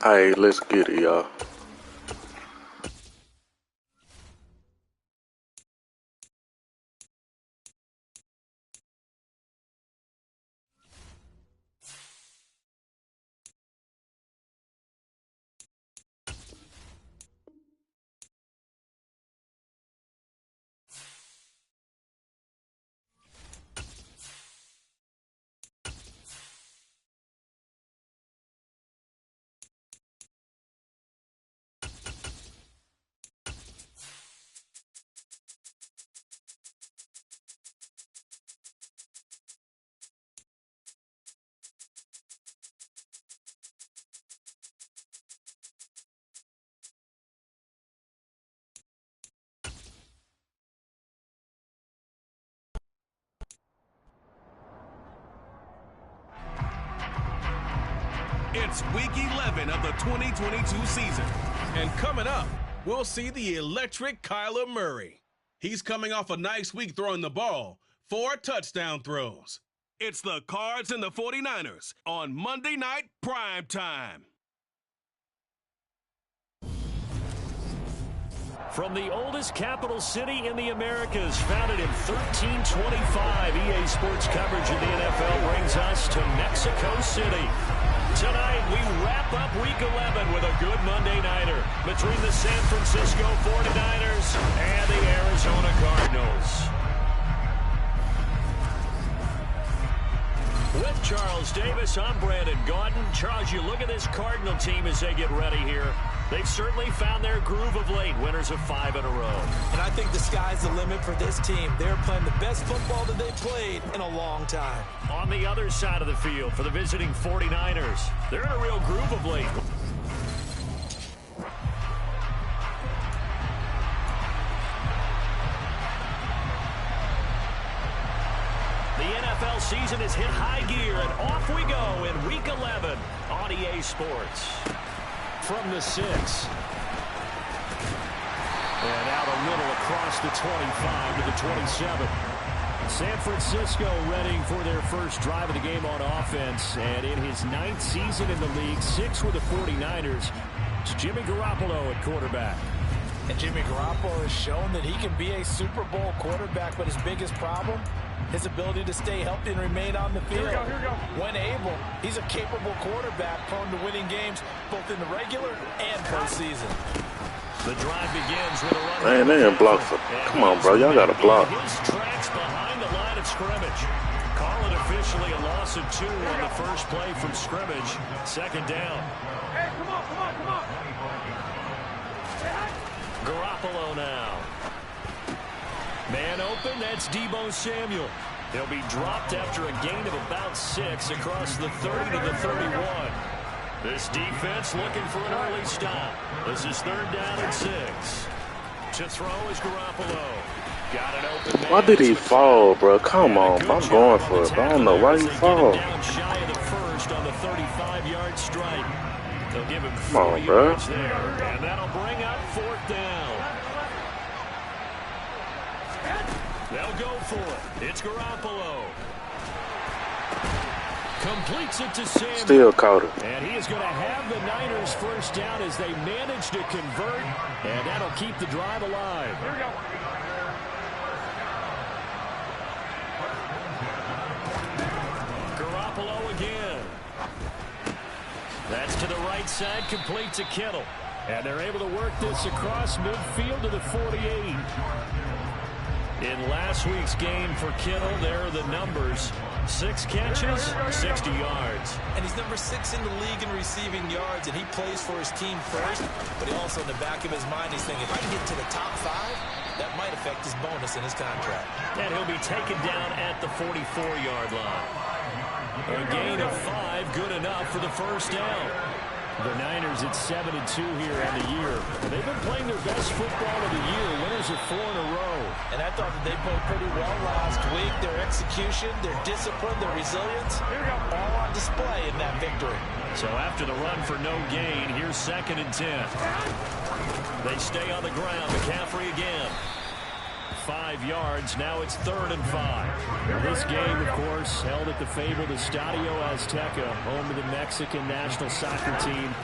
Alright, let's get it, y'all. It's week 11 of the 2022 season. And coming up, we'll see the electric Kyler Murray. He's coming off a nice week throwing the ball, 4 touchdown throws. It's the Cards and the 49ers on Monday Night Prime Time. From the oldest capital city in the Americas, founded in 1325, EA Sports coverage of the NFL brings us to Mexico City. Tonight, we wrap up Week 11 with a good Monday Nighter between the San Francisco 49ers and the Arizona Cardinals. With Charles Davis, I'm Brandon Gaudin. Charles, you look at this Cardinal team as they get ready here. They've certainly found their groove of late, winners of 5 in a row. And I think the sky's the limit for this team. They're playing the best football that they've played in a long time. On the other side of the field for the visiting 49ers, they're in a real groove of late. The NFL season has hit high gear, and off we go in Week 11 on EA Sports. From the 6. And out a little across the 25 to the 27. San Francisco ready for their first drive of the game on offense. And in his 9th season in the league, 6 with the 49ers, it's Jimmy Garoppolo at quarterback. And Jimmy Garoppolo has shown that he can be a Super Bowl quarterback, but his biggest problem, his ability to stay healthy and remain on the field. Here we go. When able, he's a capable quarterback, prone to winning games both in the regular and postseason. The drive begins with a run. Man, they didn't block for. Come on, bro. Y'all got to block. His tracks behind the line of scrimmage. Call it officially a loss of 2 on the first play from scrimmage. Second down. Hey, come on. Garoppolo now. Man open, that's Deebo Samuel. He'll be dropped after a gain of about 6 across the 30 to the 31. This defense looking for an early stop. This is 3rd down and 6. To throw is Garoppolo. Got it open. Why did he fall, bro? Come on, I'm going for it. I don't know why he fall. Down shy of the first on the 35-yard strike. They'll give him 4 on, bro. yards there, and that'll bring up 4th down. They'll go for it. It's Garoppolo. Completes it to Samuel. Still caught it. And he is going to have the Niners first down as they manage to convert, and that'll keep the drive alive. Here we go. Garoppolo again. That's to the right side, complete to Kittle. And they're able to work this across midfield to the 48. In last week's game for Kittle, there are the numbers. 6 catches, 60 yards. And he's number 6 in the league in receiving yards, and he plays for his team first, but he also in the back of his mind, he's thinking, if I can get to the top 5, that might affect his bonus in his contract. And he'll be taken down at the 44-yard line. A gain of 5, good enough for the first down. The Niners at 7-2 here on the year. They've been playing their best football of the year, winners of 4 in a row. And I thought that they played pretty well last week. Their execution, their discipline, their resilience, all on display in that victory. So after the run for no gain, here's 2nd and 10. They stay on the ground. McCaffrey again. 5 yards. Now it's 3rd and 5. This game, of course, held at the fabled Estadio Azteca, home to the Mexican national soccer team.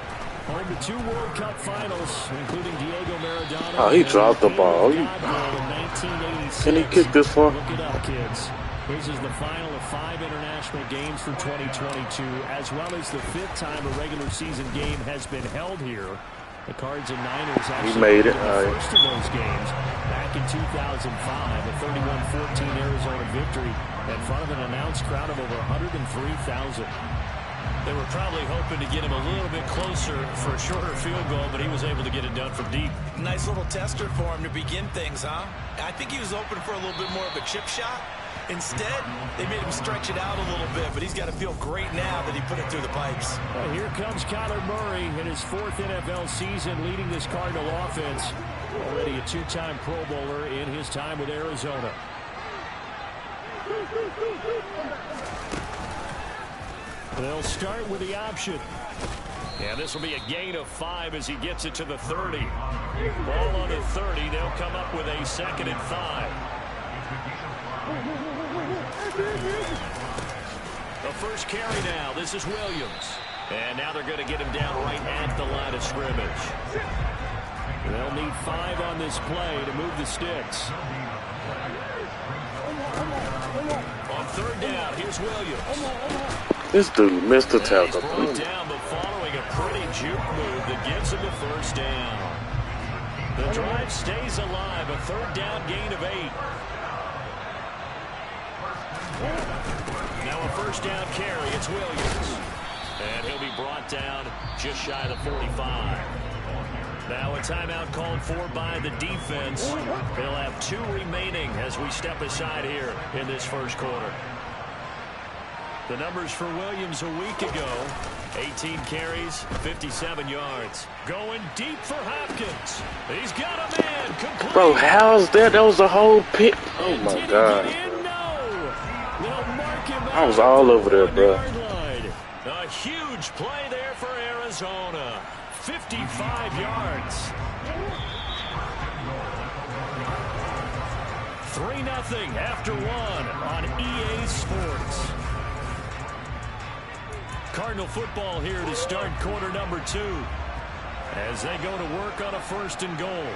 Home to 2 World Cup finals, including Diego Maradona. Oh, he dropped the ball. Can he kick this far? Look it up, kids. This is the final of 5 international games for 2022, as well as the 5th time a regular season game has been held here. The Cards and Niners actually made it. the first of those games back in 2005, a 31-14 Arizona victory in front of an announced crowd of over 103,000. They were probably hoping to get him a little bit closer for a shorter field goal, but he was able to get it done from deep. Nice little tester for him to begin things, huh? I think he was hoping for a little bit more of a chip shot. Instead, they made him stretch it out a little bit, but he's got to feel great now that he put it through the pipes. Well, here comes Kyler Murray in his 4th NFL season leading this Cardinal offense. Already a 2-time Pro Bowler in his time with Arizona. They'll start with the option. Yeah, this will be a gain of 5 as he gets it to the 30. Ball on the 30. They'll come up with a 2nd and 5. The first carry now. This is Williams. And now they're going to get him down right at the line of scrimmage. They'll need 5 on this play to move the sticks. On 3rd down, here's Williams. This dude missed the tackle. He's brought down, but following a pretty juke move that gives him the 1st down. The drive stays alive. A 3rd down gain of 8. Now a 1st down carry. It's Williams. And he'll be brought down just shy of the 45. Now a timeout called for by the defense. They'll have 2 remaining as we step aside here in this first quarter. The numbers for Williams a week ago: 18 carries, 57 yards. Going deep for Hopkins. He's got a man. Complete. Bro, how's that? That was the whole pick. Oh, my God. I was all over there, bro. A huge play there for Arizona. 55 yards. 3-0 after 1 on EA Sports. Cardinal football here to start quarter number 2 as they go to work on a 1st and goal.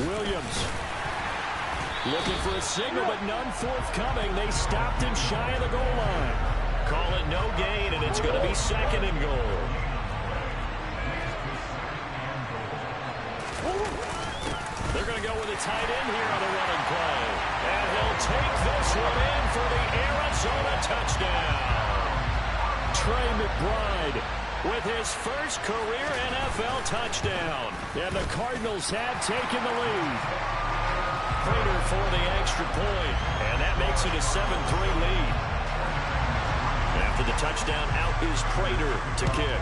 Williams looking for a signal, but none forthcoming. They stopped him shy of the goal line. Call it no gain, and it's going to be 2nd and goal. They're going to go with a tight end here on the running play. And he'll take this one in for the Arizona touchdown. Trey McBride with his first career NFL touchdown. And the Cardinals have taken the lead. Prater for the extra point. And that makes it a 7-3 lead. After the touchdown, out is Prater to kick.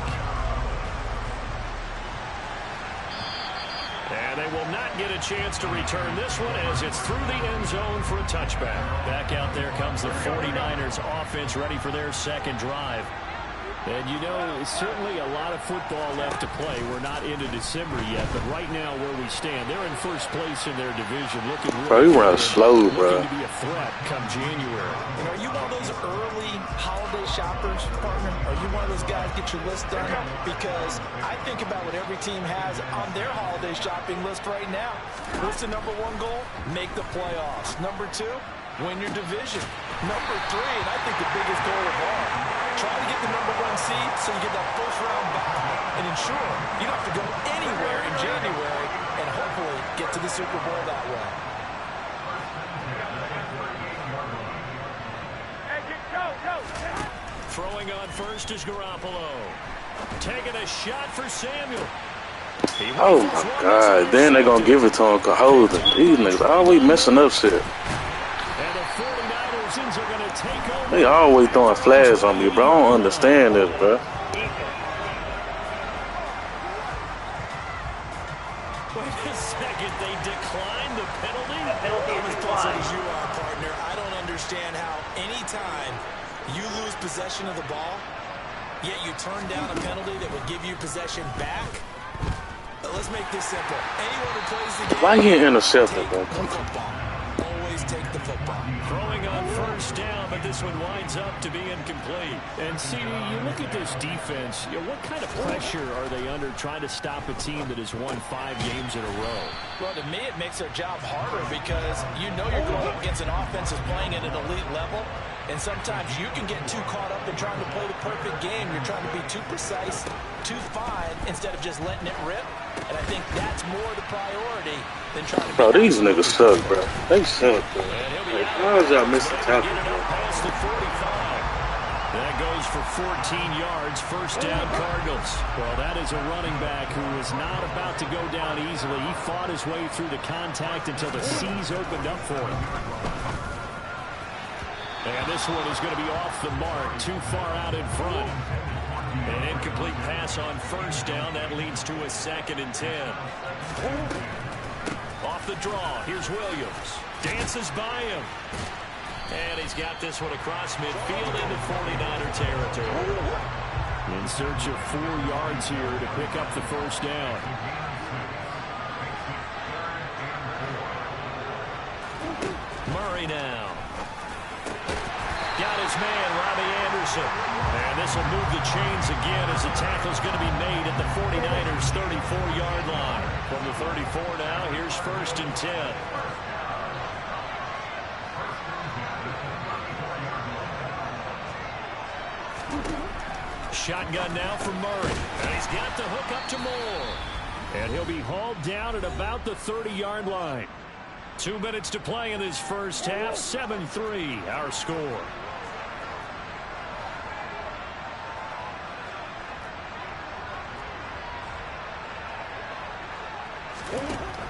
And they will not get a chance to return this one as it's through the end zone for a touchback. Back out there comes the 49ers offense ready for their 2nd drive. And you know, certainly a lot of football left to play. We're not into December yet, but right now where we stand, they're in 1st place in their division. Looking really bro, he runs slow, bro. Looking to be a threat come January. And are you one of those early holiday shoppers, partner? Are you one of those guys get your list done? Because I think about what every team has on their holiday shopping list right now. What's the number 1 goal? Make the playoffs. Number 2, win your division. Number 3, and I think the biggest goal of all, try to get the number 1 seed so you get that 1st round bye and ensure you don't have to go anywhere in January and hopefully get to the Super Bowl that way. Throwing on 1st is Garoppolo. Taking a shot for Samuel. Oh, my God. Then they're going to give it to him to hold him. These niggas always messing up shit. And the 49ers are going to take over. They always throwing flags on me, bro. I don't understand this, bro. Wait a second. They declined the penalty? I'm as puzzled as you are, partner. I don't understand how any time you lose possession of the ball, yet you turn down a penalty that would give you possession back. Let's make this simple. Anyone who plays the game, why he intercepted, bro? Always take the football. Throwing on first down, but this one winds up to be incomplete. And CD, you look at this defense, what kind of pressure are they under trying to stop a team that has won 5 games in a row? Well, to me, it makes their job harder because you know you're going up against an offense that's playing at an elite level. And sometimes you can get too caught up in trying to play the perfect game. You're trying to be too precise, too fine, instead of just letting it rip. And I think that's more the priority than trying to be... Bro, these niggas suck, bro. They suck, bro. Like, how is y'all missing tackle, bro? Past the 45. That goes for 14 yards. First down, Cardinals. Well, that is a running back who is not about to go down easily. He fought his way through the contact until the C's opened up for him. And this one is going to be off the mark, too far out in front. An incomplete pass on first down. That leads to a 2nd and 10. Off the draw, here's Williams. Dances by him. And he's got this one across midfield into 49er territory. In search of 4 yards here to pick up the first down. Murray now. Got his man, Robbie Anderson. And this will move the chains again as the tackle's going to be made at the 49ers' 34-yard line. From the 34 now, here's 1st and 10. Shotgun now for Murray. And he's got the hook up to Moore. And he'll be hauled down at about the 30-yard line. 2 minutes to play in this first half. 7-3, our score.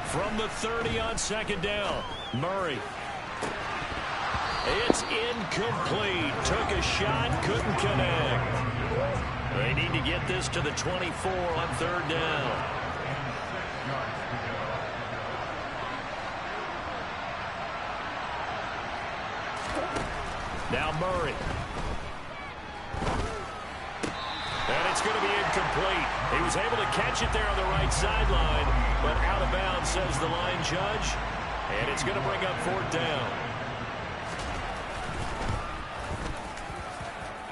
From the 30 on 2nd down, Murray. It's incomplete. Took a shot, couldn't connect. They need to get this to the 24 on 3rd down. Now Murray. And it's going to be incomplete. He was able to catch it there on the right sideline, but out of bounds, says the line judge. And it's going to bring up 4th down.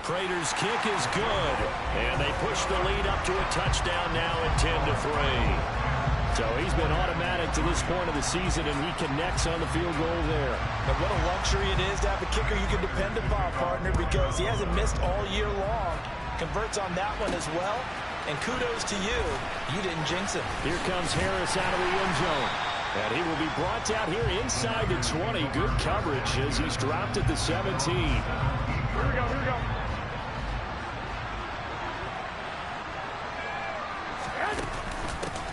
Prater's kick is good. And they push the lead up to a touchdown now at 10-3. So he's been automatic to this point of the season, and he connects on the field goal there. And what a luxury it is to have a kicker you can depend upon, partner, because he hasn't missed all year long. Converts on that one as well. And kudos to you. You didn't jinx him. Here comes Harris out of the end zone. And he will be brought down here inside the 20. Good coverage as he's dropped at the 17. Here we go, here we go.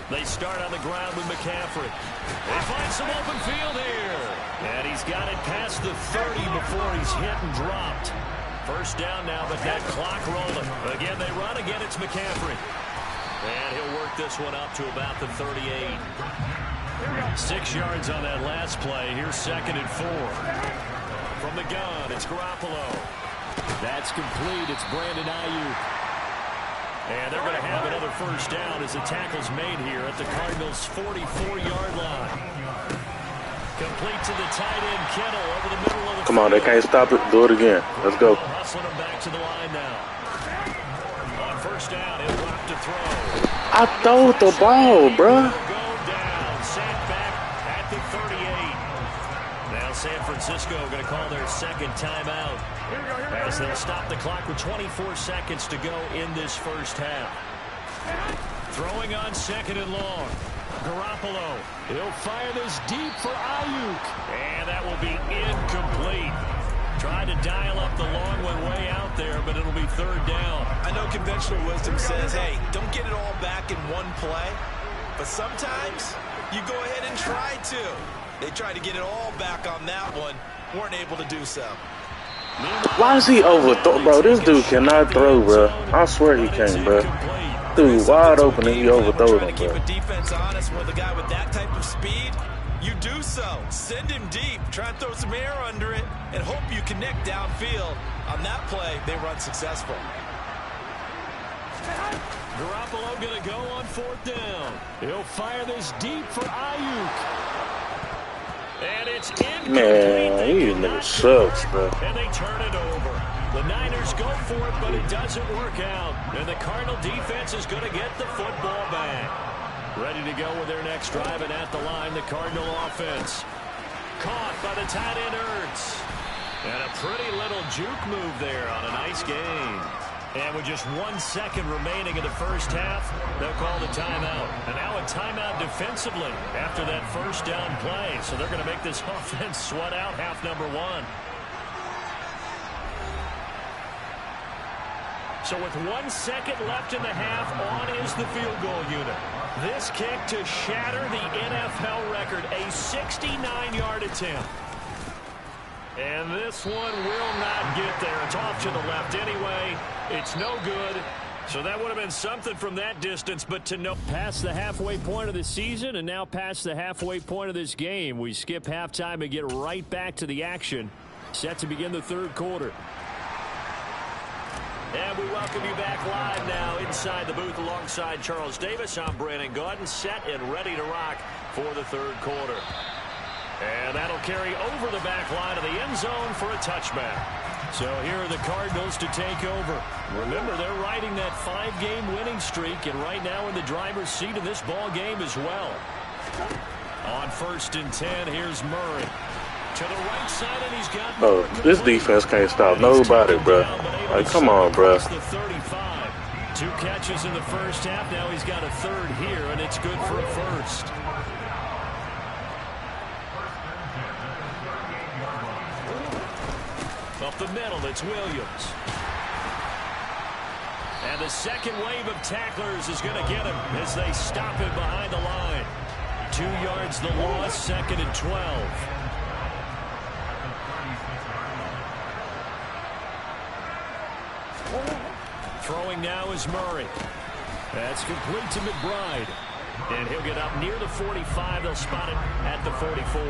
They start on the ground with McCaffrey. They find some open field here. And he's got it past the 30 before he's hit and dropped. First down now, but that clock rolling. Again, they run. Again, it's McCaffrey. And he'll work this one up to about the 38. 6 yards on that last play. Here's 2nd and 4. From the gun, it's Garoppolo. That's complete. It's Brandon Ayuk. And they're going to have another first down as the tackle's made here at the Cardinals' 44-yard line. Complete to the tight end, Kittle, over the middle of the Come on, they can't stop it. Do it again. Let's go. Hustling him back to the line now. On first down, he'll drop to throw. I throw the ball, bruh. Go down, sent back at the 38. Now San Francisco going to call their 2nd timeout. As they'll stop the clock with 24 seconds to go in this first half. Throwing on 2nd and long. Garoppolo. He'll fire this deep for Ayuk. And that will be incomplete. Tried to dial up the long one way out there, but it'll be 3rd down. I know conventional wisdom says, hey, don't get it all back in one play. But sometimes you go ahead and try to. They tried to get it all back on that one. Weren't able to do so. Why is he overthrow, bro? This dude cannot throw, bro. I swear he can't, bro. Dude, wide open and he overthrow him, bro. Keep a defense honest with a guy with that type of speed. You do so. Send him deep. Try and throw some air under it and hope you connect downfield. On that play, they run successful. Garoppolo going to go on 4th down. He'll fire this deep for Ayuk. And it's incomplete. Man, these niggas sucks, bro. And they turn it over. The Niners go for it, but it doesn't work out. And the Cardinal defense is going to get the football back. Ready to go with their next drive, and at the line, the Cardinal offense. Caught by the tight end Ertz. And a pretty little juke move there on a nice gain. And with just 1 second remaining in the first half, they'll call the timeout. And now a timeout defensively after that first down play. So they're going to make this offense sweat out half number one. So with 1 second left in the half, on is the field goal unit. This kick to shatter the NFL record, a 69-yard attempt. And this one will not get there. It's off to the left anyway. It's no good. So that would have been something from that distance, but to no. Past the halfway point of the season and now past the halfway point of this game. We skip halftime and get right back to the action. Set to begin the third quarter. And we welcome you back live now inside the booth alongside Charles Davis. I'm Brandon Gaudin, set and ready to rock for the third quarter. And that'll carry over the back line of the end zone for a touchback. So here are the Cardinals to take over. Remember, they're riding that 5-game winning streak, and right now in the driver's seat of this ball game as well. On 1st and 10, here's Murray. To the right side, and he's got... Oh, this defense can't stop nobody, bro. Like, come on, bro. The 35. 2 catches in the first half. Now he's got a third here, and it's good for a first. Up the middle, it's Williams. And the second wave of tacklers is going to get him as they stop him behind the line. 2 yards the loss, 2nd and 12. Throwing now is Murray. That's complete to McBride. And he'll get up near the 45. They'll spot it at the 44.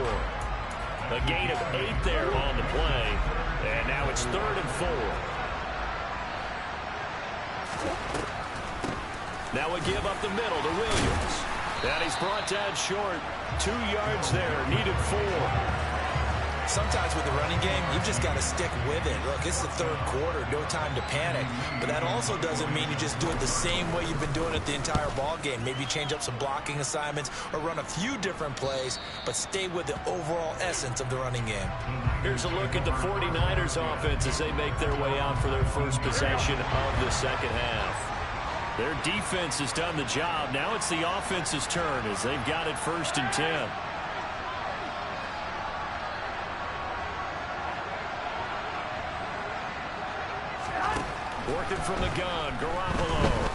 A gain of 8 there on the play. And now it's 3rd and 4. Now a give up the middle to Williams. And he's brought down short. 2 yards there. Needed 4. Sometimes with the running game, you've just got to stick with it. Look, it's the third quarter, no time to panic. But that also doesn't mean you just do it the same way you've been doing it the entire ball game. Maybe change up some blocking assignments or run a few different plays, but stay with the overall essence of the running game. Here's a look at the 49ers offense as they make their way out for their first possession of the second half. Their defense has done the job. Now it's the offense's turn as they've got it 1st and 10. Working from the gun, Garoppolo.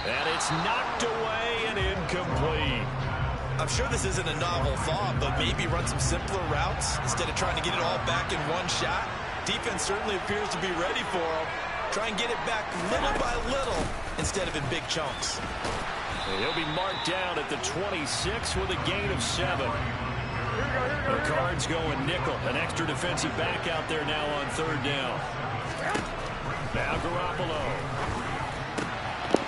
And it's knocked away and incomplete. I'm sure this isn't a novel thought, but maybe run some simpler routes instead of trying to get it all back in one shot. Defense certainly appears to be ready for him. Try and get it back little by little instead of in big chunks. And he'll be marked down at the 26 with a gain of 7. The Cards going nickel. An extra defensive back out there now on 3rd down. Now Garoppolo.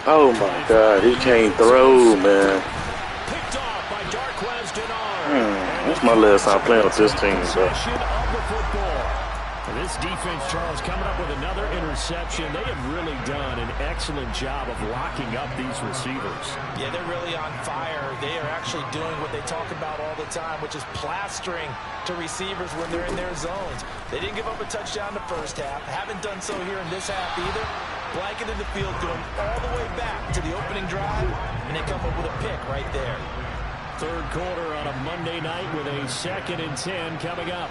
Oh, my God. He can't throw, man. Picked off by Darquez Denard. That's my last time playing with this team, bro. Possession of the football. This defense, Charles, coming up with another interception. They have really done an excellent job of locking up these receivers. Yeah, they're really on fire. They are actually doing what they talk about all the time, which is plastering to receivers when they're in their zones. They didn't give up a touchdown the first half. Haven't done so here in this half either. Blanketed the field, going all the way back to the opening drive, and they come up with a pick right there. Third quarter on a Monday night with a 2nd and 10 coming up.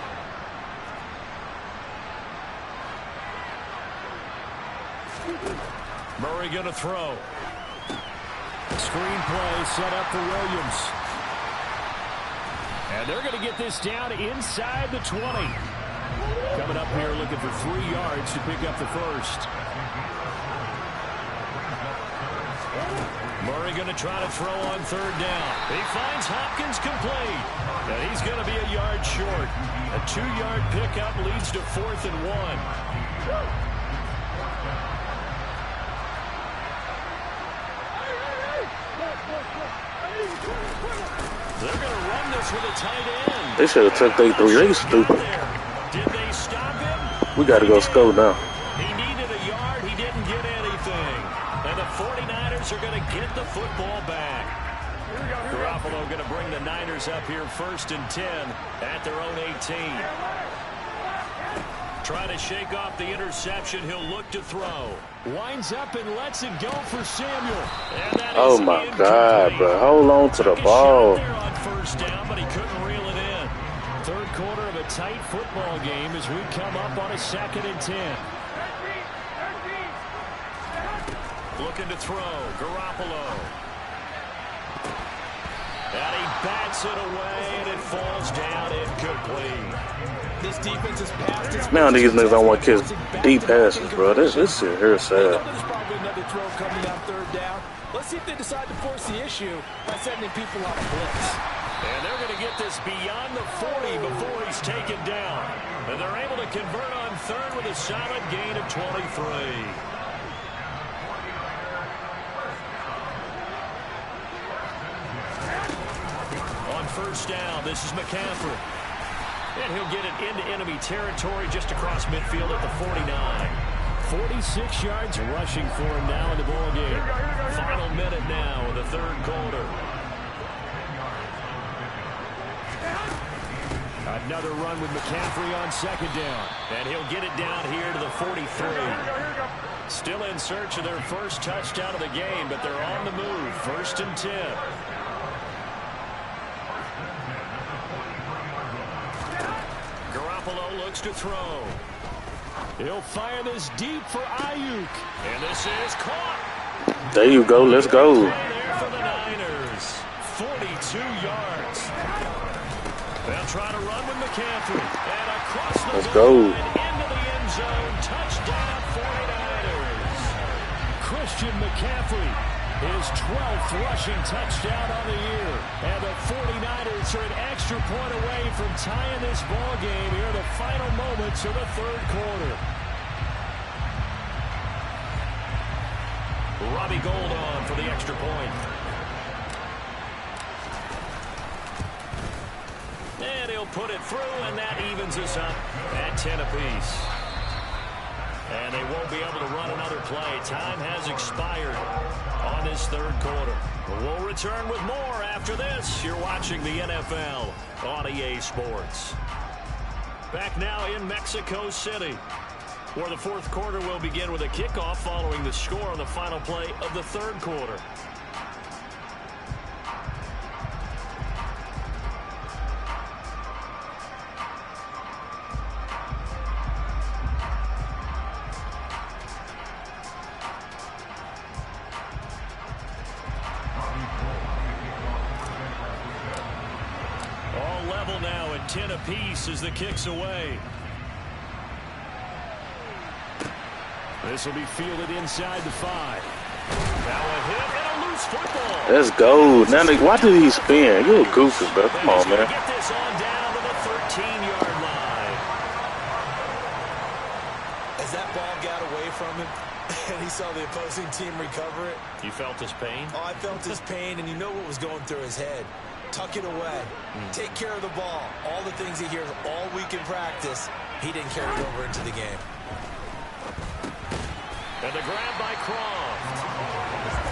Murray going to throw. Screen play set up for Williams. And they're going to get this down inside the 20. Coming up here looking for 3 yards to pick up the first. Murray going to try to throw on 3rd down. He finds Hopkins complete. And he's going to be a yard short. A 2-yard pickup leads to 4th and 1. They're going to run this with a tight end. They should have took they three. They stupid. Did they stop him? We got to go score now. He needed a yard. He didn't get anything. And the 49ers are going to get the football back. Garoppolo going to bring the Niners up here 1st and 10 at their own 18. Trying to shake off the interception. He'll look to throw. Winds up and lets it go for Samuel. Oh my God, bro. Hold on to the ball. There on 1st down, but he couldn't reel it in. 3rd quarter of a tight football game as we come up on a 2nd and 10. Looking to throw. Garoppolo. And he bats it away, and it falls down incomplete. This defense is past. Now these niggas don't want to kiss deep passes, bro. This shit here is sad. There's probably another throw coming on 3rd down. Let's see if they decide to force the issue by sending people on a blitz. And they're going to get this beyond the 40 before he's taken down. And they're able to convert on 3rd with a solid gain of 23. On 1st down, this is McCaffrey. And he'll get it into enemy territory just across midfield at the 49. 46 yards rushing for him now in the ball game. Final minute now in the 3rd quarter. Another run with McCaffrey on 2nd down. And he'll get it down here to the 43. Still in search of their 1st touchdown of the game, but they're on the move. 1st and 10. Garoppolo looks to throw. He'll fire this deep for Ayuk. And this is caught. There you go. Let's go. There for the Niners. 42 yards. They'll try to run with McCaffrey. And across the Let's go. into the end zone. Touchdown 49ers. Christian McCaffrey, his 12th rushing touchdown on the year. And the 49ers are an extra point away from tying this ball game here in the final moments of the 3rd quarter. Robbie Gould on for the extra point. And he'll put it through, and that evens us up at 10 apiece. And they won't be able to run another play. Time has expired on this 3rd quarter. We'll return with more after this. You're watching the NFL on EA Sports. Back now in Mexico City, where the 4th quarter will begin with a kickoff following the score on the final play of the 3rd quarter. All level now at 10 apiece as the kick's away. This will be fielded inside the 5. Now a hit and a loose football. Let's go. Now, why did he spin? You a goofy, bro. Come on, man. Get this on down to the 13-yard line. As that ball got away from him, and he saw the opposing team recover it. You felt his pain? Oh, I felt his pain, and you know what was going through his head. Tuck it away. Take care of the ball. All the things he hears all week in practice, he didn't carry it over into the game. And the grab by Croft.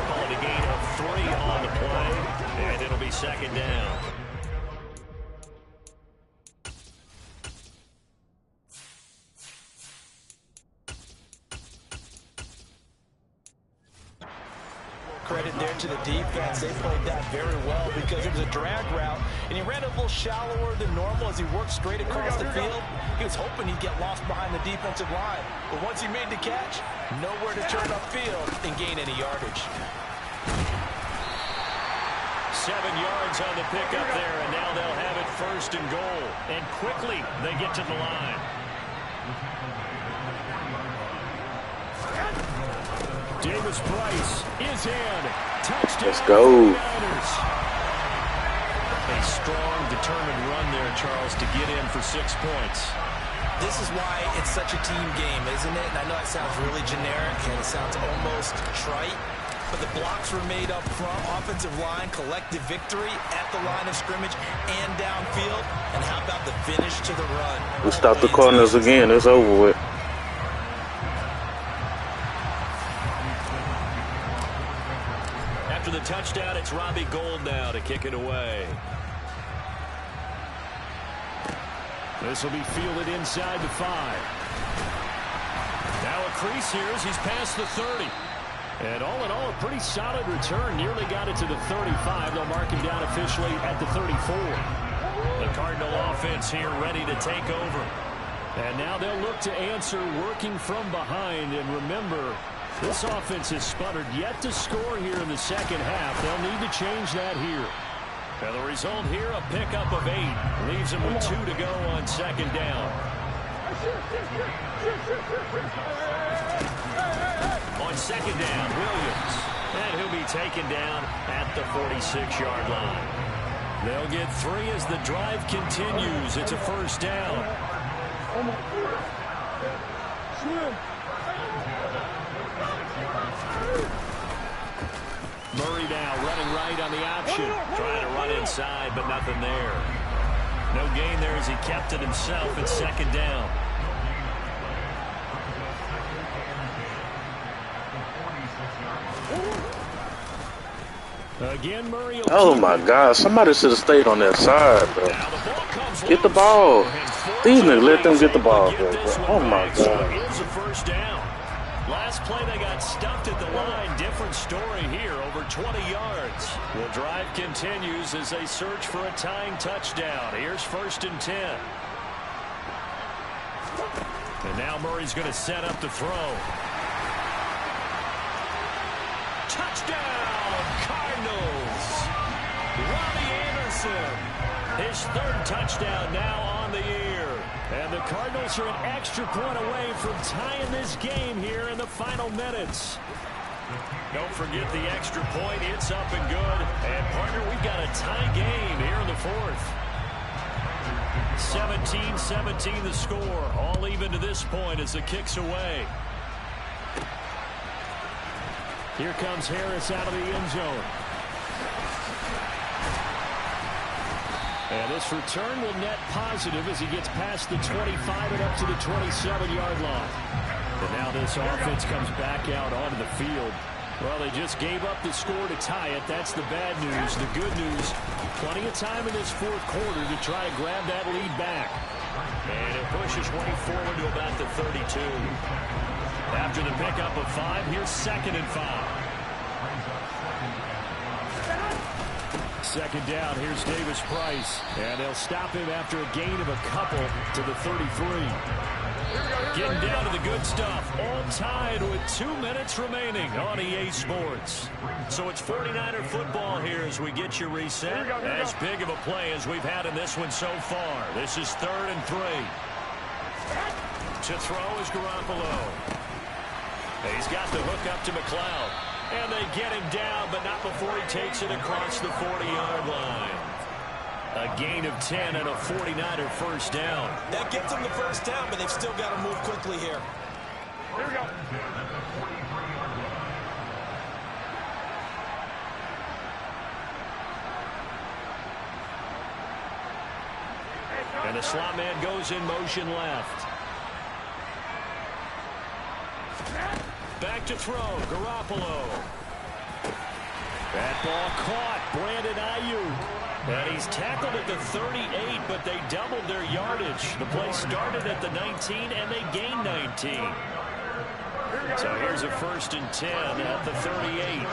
Calling a gain of 3 on the play. And it'll be 2nd down. Credit there to the defense. They played that very well because it was a drag route, and he ran a little shallower than normal as he worked straight across the field. He was hoping he'd get lost behind the defensive line. But once he made the catch, nowhere to turn upfield and gain any yardage. 7 yards on the pickup there, and now they'll have it 1st and goal. And quickly, they get to the line. Davis Price is in. Touchdown. Let's go. A strong, determined run there, Charles, to get in for 6 points. This is why it's such a team game, isn't it? And I know it sounds really generic and it sounds almost trite, but the blocks were made up front. Offensive line, collective victory at the line of scrimmage and downfield. And how about the finish to the run? We stopped the Cardinals again. It's over with. After the touchdown, it's Robbie Gould now to kick it away. This will be fielded inside the 5. Now a crease here as he's past the 30. And all in all, a pretty solid return. Nearly got it to the 35. They'll mark him down officially at the 34. The Cardinal offense here ready to take over. And now they'll look to answer working from behind. And remember, this offense has sputtered yet to score here in the second half. They'll need to change that here. And the result here, a pickup of 8. Leaves him with 2 to go on second down. On second down, Williams. And he'll be taken down at the 46-yard line. They'll get 3 as the drive continues. It's a first down. Murray now running right on the option. Trying to run inside, but nothing there. No gain there as he kept it himself at second down. Again, Murray. Oh my God! Somebody should have stayed on that side, bro. Get the ball. These niggas let them get the ball, bro. Oh my God! Here's a first down. Last play they got stuffed at the line. Different story here. Over 20 yards. The drive continues as they search for a tying touchdown. Here's 1st and 10. And now Murray's going to set up to throw. Touchdown, Cardinals. Robbie Anderson. His 3rd touchdown now on the year. And the Cardinals are an extra point away from tying this game here in the final minutes. Don't forget the extra point. It's up and good. And, partner, we've got a tie game here in the 4th. 17-17 the score. All even to this point as the kick's away. Here comes Harris out of the end zone. And this return will net positive as he gets past the 25 and up to the 27-yard line. And now this offense comes back out onto the field. Well, they just gave up the score to tie it. That's the bad news. The good news, plenty of time in this 4th quarter to try to grab that lead back. And it pushes way forward to about the 32. After the pickup of 5, here's 2nd and 5. Second down, here's Davis Price. And they'll stop him after a gain of a couple to the 33. Getting down to the good stuff. All tied with 2 minutes remaining on EA Sports. So it's 49er football here as we get you reset. As big of a play as we've had in this one so far. This is 3rd and 3. To throw is Garoppolo. He's got the hook up to McLeod. And they get him down, but not before he takes it across the 40-yard line. A gain of 10 and a 49er first down. That gets them the first down, but they've still got to move quickly here. Here we go. And the slot man goes in motion left. Back to throw, Garoppolo. That ball caught, Brandon Ayuk. And he's tackled at the 38, but they doubled their yardage. The play started at the 19, and they gained 19. So here's a 1st and 10 at the 38.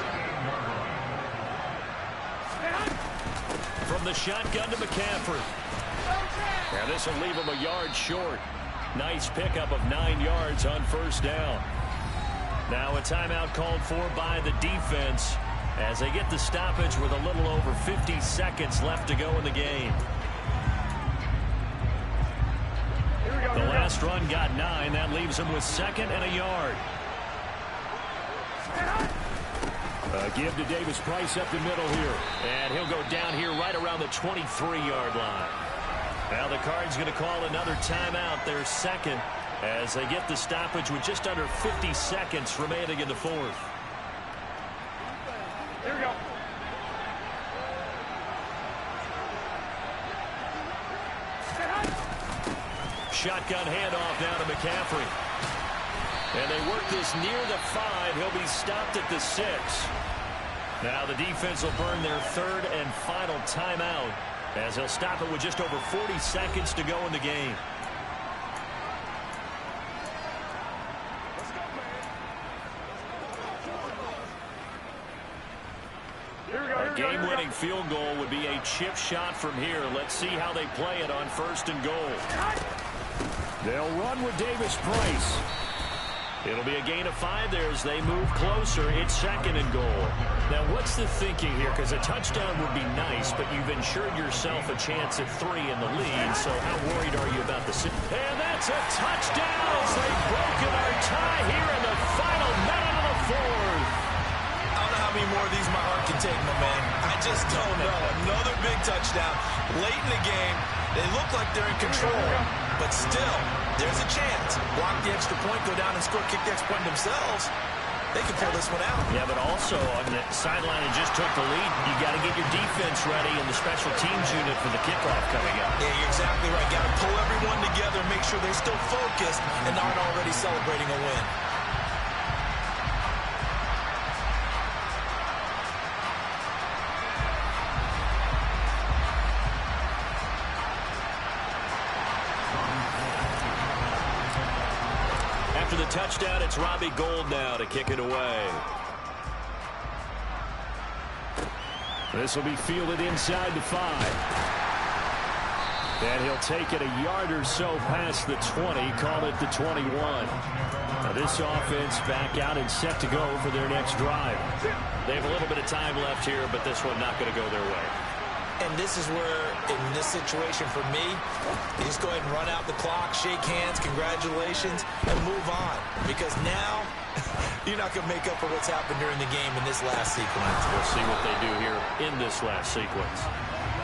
From the shotgun to McCaffrey. Now this will leave him a yard short. Nice pickup of 9 yards on first down. Now a timeout called for by the defense as they get the stoppage with a little over 50 seconds left to go in the game. The last run got 9. That leaves him with 2nd and a yard. Give to Davis Price up the middle here. And he'll go down here right around the 23-yard line. Now the Cards going to call another timeout, their 2nd, as they get the stoppage with just under 50 seconds remaining in the 4th. Shotgun handoff now to McCaffrey. And they work this near the 5. He'll be stopped at the 6. Now the defense will burn their third and final timeout as they'll stop it with just over 40 seconds to go in the game. A game-winning field goal would be a chip shot from here. Let's see how they play it on 1st and goal. They'll run with Davis Price. It'll be a gain of 5 there as they move closer. It's 2nd and goal. Now, what's the thinking here? Because a touchdown would be nice, but you've ensured yourself a chance at 3 in the lead. So how worried are you about the... And that's a touchdown as they've broken our tie here in the final minute of the 4th. I don't know how many more of these my heart can take, my man. I just don't know. Another big touchdown late in the game. They look like they're in control, but still, there's a chance. Block the extra point, go down and score, kick the extra point themselves. They can pull this one out. Yeah, but also on the sideline and just took the lead, you got to get your defense ready and the special teams unit for the kickoff coming up. Yeah, you're exactly right. Got to pull everyone together, make sure they're still focused and aren't already celebrating a win. After the touchdown, it's Robbie Gould now to kick it away. This will be fielded inside the 5. And he'll take it a yard or so past the 20, call it the 21. Now this offense back out and set to go for their next drive. They have a little bit of time left here, but this one not going to go their way. And this is where, in this situation for me, you just go ahead and run out the clock, shake hands, congratulations, and move on. Because now, you're not going to make up for what's happened during the game in this last sequence. We'll see what they do here in this last sequence.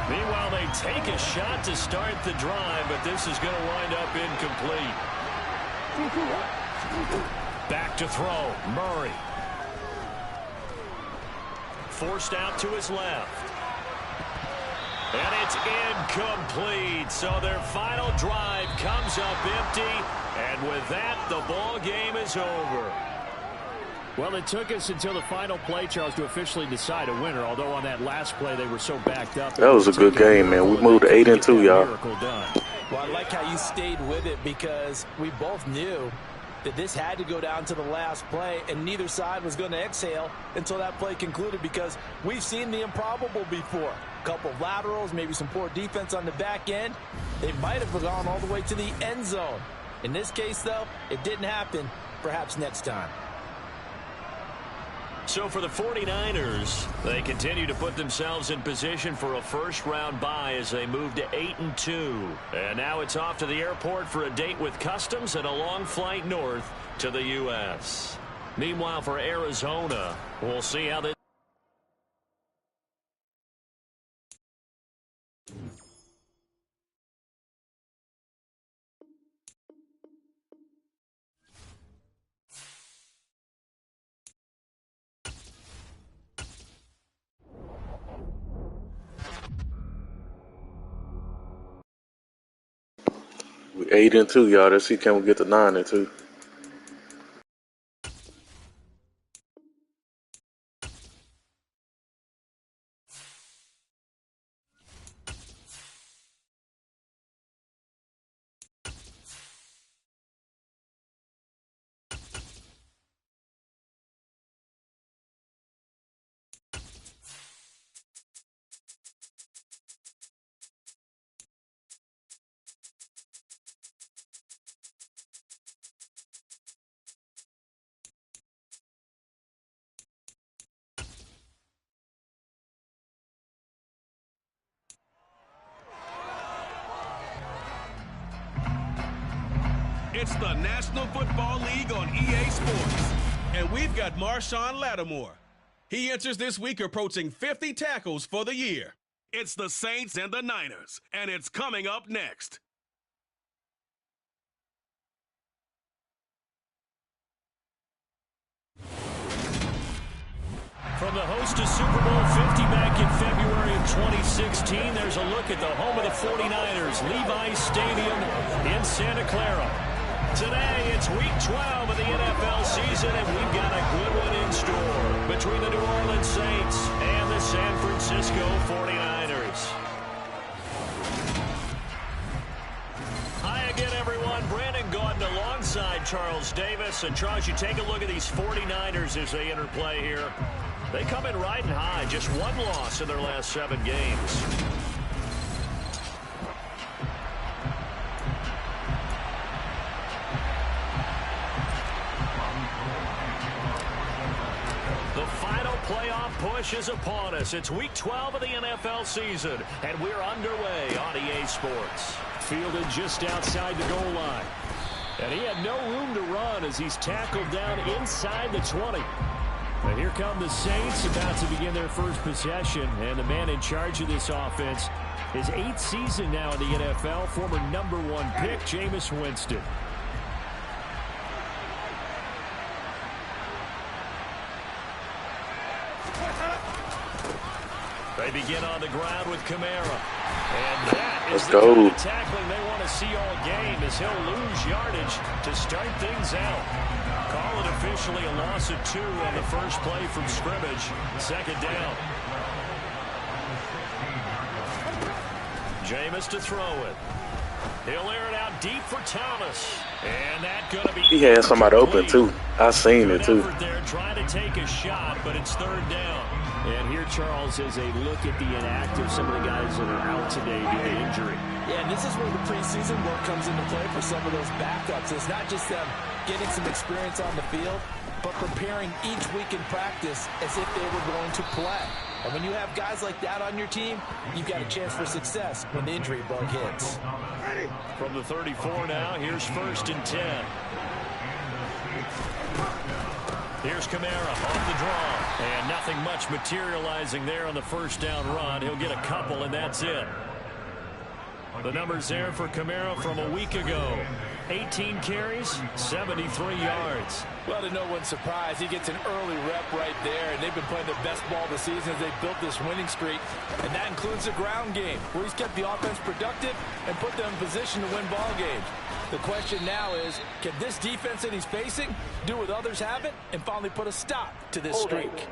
Meanwhile, they take a shot to start the drive, but this is going to wind up incomplete. Back to throw, Murray. Forced out to his left. And it's incomplete. So their final drive comes up empty. And with that, the ball game is over. Well, it took us until the final play, Charles, to officially decide a winner. Although on that last play, they were so backed up. That was a good game, man. We moved 8-2, y'all. Well, I like how you stayed with it because we both knew that this had to go down to the last play, and neither side was going to exhale until that play concluded because we've seen the improbable before. A couple of laterals, maybe some poor defense on the back end. They might have gone all the way to the end zone. In this case, though, it didn't happen. Perhaps next time. So for the 49ers, they continue to put themselves in position for a first-round bye as they move to 8-2. And now it's off to the airport for a date with Customs and a long flight north to the U.S. Meanwhile, for Arizona, we'll see how this... We 8-2, y'all. Let's see, can we get to 9-2? It's the National Football League on EA Sports. And we've got Marshawn Lattimore. He enters this week approaching 50 tackles for the year. It's the Saints and the Niners, and it's coming up next. From the host to Super Bowl 50 back in February of 2016, there's a look at the home of the 49ers, Levi's Stadium in in Santa Clara. Today, it's Week 12 of the NFL season, and we've got a good one in store between the New Orleans Saints and the San Francisco 49ers. Hi again, everyone. Brandon Gaudin alongside Charles Davis. And Charles, you take a look at these 49ers as they enter play here. They come in riding high, just one loss in their last 7 games. The final playoff push is upon us. It's Week 12 of the NFL season, and we're underway on EA Sports. Fielded just outside the goal line. And he had no room to run as he's tackled down inside the 20. And here come the Saints about to begin their first possession. And the man in charge of this offense, his 8th season now in the NFL, former #1 pick, Jameis Winston. They begin on the ground with Kamara. And that is the kind of tackling they want to see all game, as he'll lose yardage to start things out. Call it officially a loss of 2 on the first play from scrimmage. 2nd down. Jameis to throw it. He'll air it out deep for Thomas. And that's going to be... He had somebody open, too. I seen it, too. They're trying to take a shot, but it's 3rd down. And here, Charles, is a look at the inactive, some of the guys that are out today due to injury. Yeah, and this is where the preseason work comes into play for some of those backups. It's not just them getting some experience on the field, but preparing each week in practice as if they were going to play. And when you have guys like that on your team, you've got a chance for success when the injury bug hits. From the 34 now, here's 1st and 10. Here's Kamara off the draw. And nothing much materializing there on the 1st down run. He'll get a couple, and that's it. The numbers there for Kamara from a week ago. 18 carries, 73 yards. Well, to no one's surprise, he gets an early rep right there, and they've been playing the best ball of the season as they've built this winning streak. And that includes the ground game, where he's kept the offense productive and put them in position to win ball games. The question now is, can this defense that he's facing do what others haven't and finally put a stop to this streak?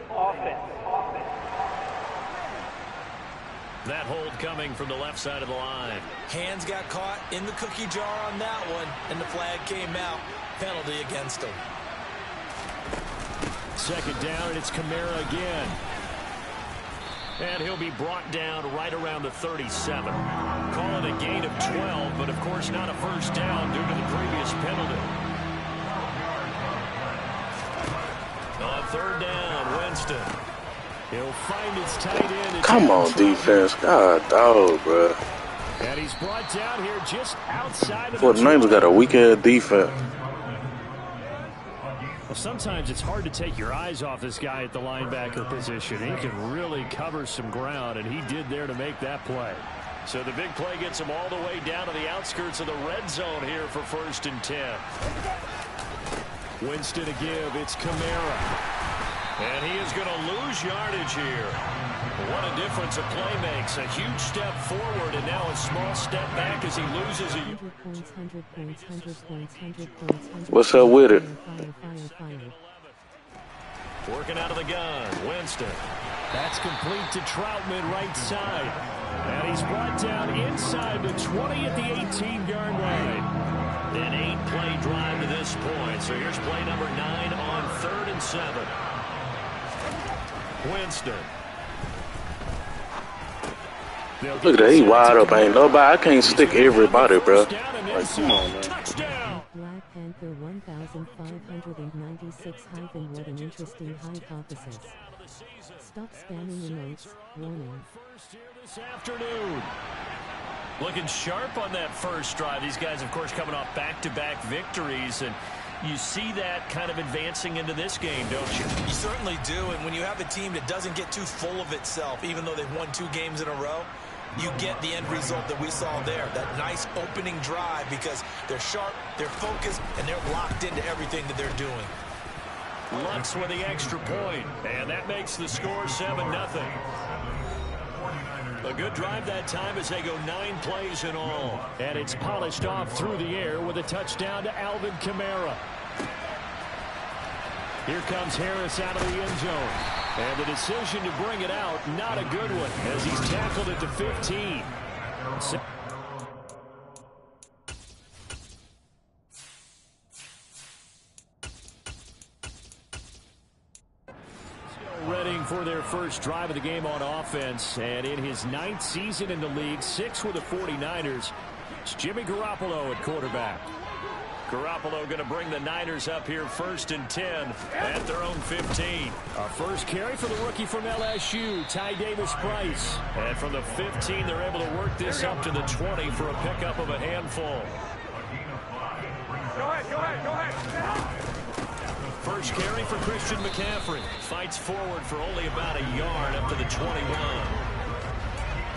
That hold coming from the left side of the line. Hands got caught in the cookie jar on that one, and the flag came out. Penalty against him. 2nd down, and it's Kamara again. And he'll be brought down right around the 37. Call it a gain of 12, but of course not a 1st down due to the previous penalty. On 3rd down, Winston. He'll find his tight end. Come on, defense. God, dog, bro. And he's brought down here just outside of the 49ers got a weak-ass defense. Well, sometimes it's hard to take your eyes off this guy at the linebacker position. He can really cover some ground, and he did there to make that play. So the big play gets him all the way down to the outskirts of the red zone here for 1st and 10. Winston to give. It's Kamara. And he is going to lose yardage here. What a difference a play makes. A huge step forward and now a small step back as he loses a... What's up with it? Working out of the gun. Winston. That's complete to Troutman right side. And he's brought down inside the 20 at the 18-yard line. An 8-play drive to this point. So here's play number 9 on 3rd and 7. Winston. Look at that, he wide up. Ain't nobody. I can't stick everybody, bro. Like, come on, man. Touchdown. Black Panther 1596 - what an interesting hypothesis. Stop spamming emotes. Warning. First here this afternoon. Looking sharp on that first drive. These guys, of course, coming off back-to-back victories, and you see that kind of advancing into this game, don't you? You certainly do, and when you have a team that doesn't get too full of itself, even though they've won 2 games in a row, you get the end result that we saw there, that nice opening drive, because they're sharp, they're focused, and they're locked into everything that they're doing. Lux with the extra point, and that makes the score 7-0. A good drive that time as they go 9 plays in all. And it's polished off through the air with a touchdown to Alvin Kamara. Here comes Harris out of the end zone. And the decision to bring it out, not a good one, as he's tackled at the 15. Reading for their first drive of the game on offense. And in his 9th season in the league, 6 with the 49ers, it's Jimmy Garoppolo at quarterback. Garoppolo going to bring the Niners up here 1st and 10 at their own 15. A first carry for the rookie from LSU, Ty Davis-Price. And from the 15, they're able to work this up to the 20 for a pickup of a handful. Go ahead. First carry for Christian McCaffrey. Fights forward for only about a yard up to the 21.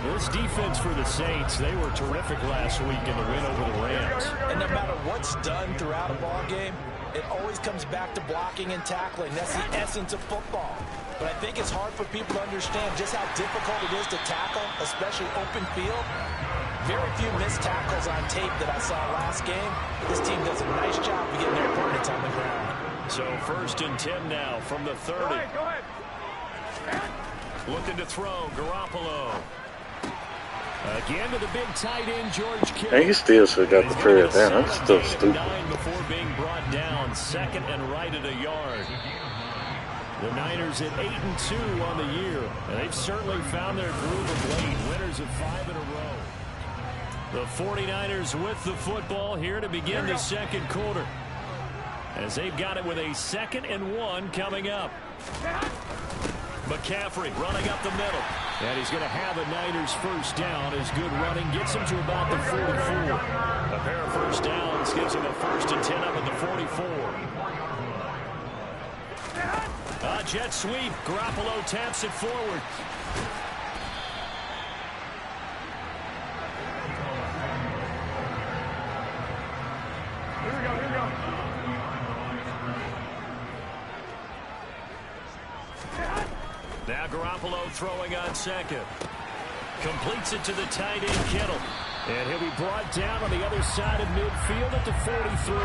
This defense for the Saints, they were terrific last week in the win over the Rams. And no matter what's done throughout a ball game, it always comes back to blocking and tackling. That's the essence of football. But I think it's hard for people to understand just how difficult it is to tackle, especially open field. Very few missed tackles on tape that I saw last game. This team does a nice job of getting their opponents on the ground. So 1st and 10 now from the 30. Go ahead. Looking to throw, Garoppolo. Again to the big tight end, George Kittle. And he still should have got the first down. I'm still stupid. 9 before being brought down, 2nd and right at a yard. The Niners at 8-2 on the year, and they've certainly found their groove of late. Winners of 5 in a row. The 49ers with the football here to begin the 2nd quarter, as they've got it with a 2nd and 1 coming up. McCaffrey running up the middle. And he's going to have a Niners first down as good running gets him to about the 44. A pair of first downs gives him a 1st and 10 up at the 44. Jet sweep. Garoppolo taps it forward. Here we go. Now Garoppolo throwing on 2nd. Completes it to the tight end, Kittle. And he'll be brought down on the other side of midfield at the 43.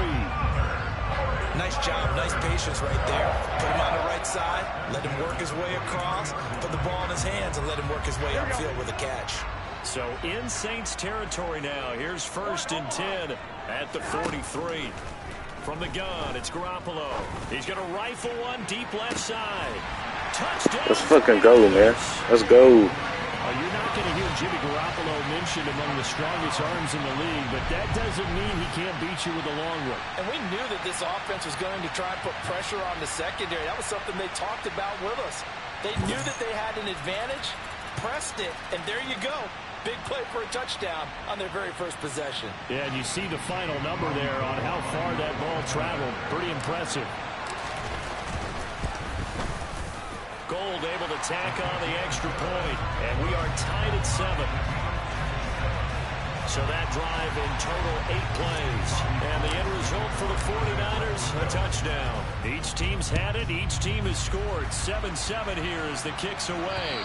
Nice job, nice patience right there. Put him on the right side, let him work his way across, put the ball in his hands, and let him work his way upfield with a catch. So in Saints territory now. Here's 1st and 10 at the 43. From the gun, it's Garoppolo. He's going to rifle one deep left side. Touchdown. Let's fucking go, man. Let's go. You're not going to hear Jimmy Garoppolo mentioned among the strongest arms in the league, but that doesn't mean he can't beat you with a long one. And we knew that this offense was going to try and put pressure on the secondary. That was something they talked about with us. They knew that they had an advantage, pressed it, and there you go. Big play for a touchdown on their very first possession. Yeah, and you see the final number there on how far that ball traveled. Pretty impressive. Gold able to tack on the extra point, and we are tied at 7. So that drive in total 8 plays, and the end result for the 49ers, a touchdown. Each team's had it, each team has scored. 7-7 here as the kick's away.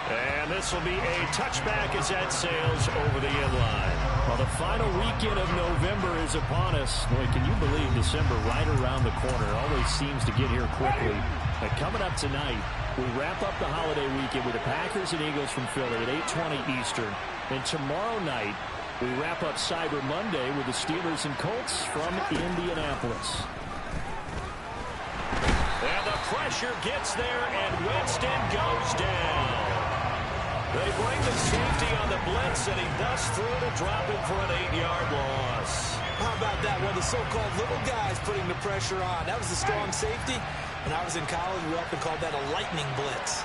And this will be a touchback as that sails over the end line. Well, the final weekend of November is upon us. Boy, can you believe December right around the corner? Always seems to get here quickly. But coming up tonight, we wrap up the holiday weekend with the Packers and Eagles from Philly at 8:20 Eastern. And tomorrow night, we wrap up Cyber Monday with the Steelers and Colts from Indianapolis. And the pressure gets there, and Winston goes down. They bring the safety on the blitz, and he busts through to drop it for an 8-yard loss. How about that? One of the so-called little guys putting the pressure on. That was a strong safety. When I was in college, we often called that a lightning blitz.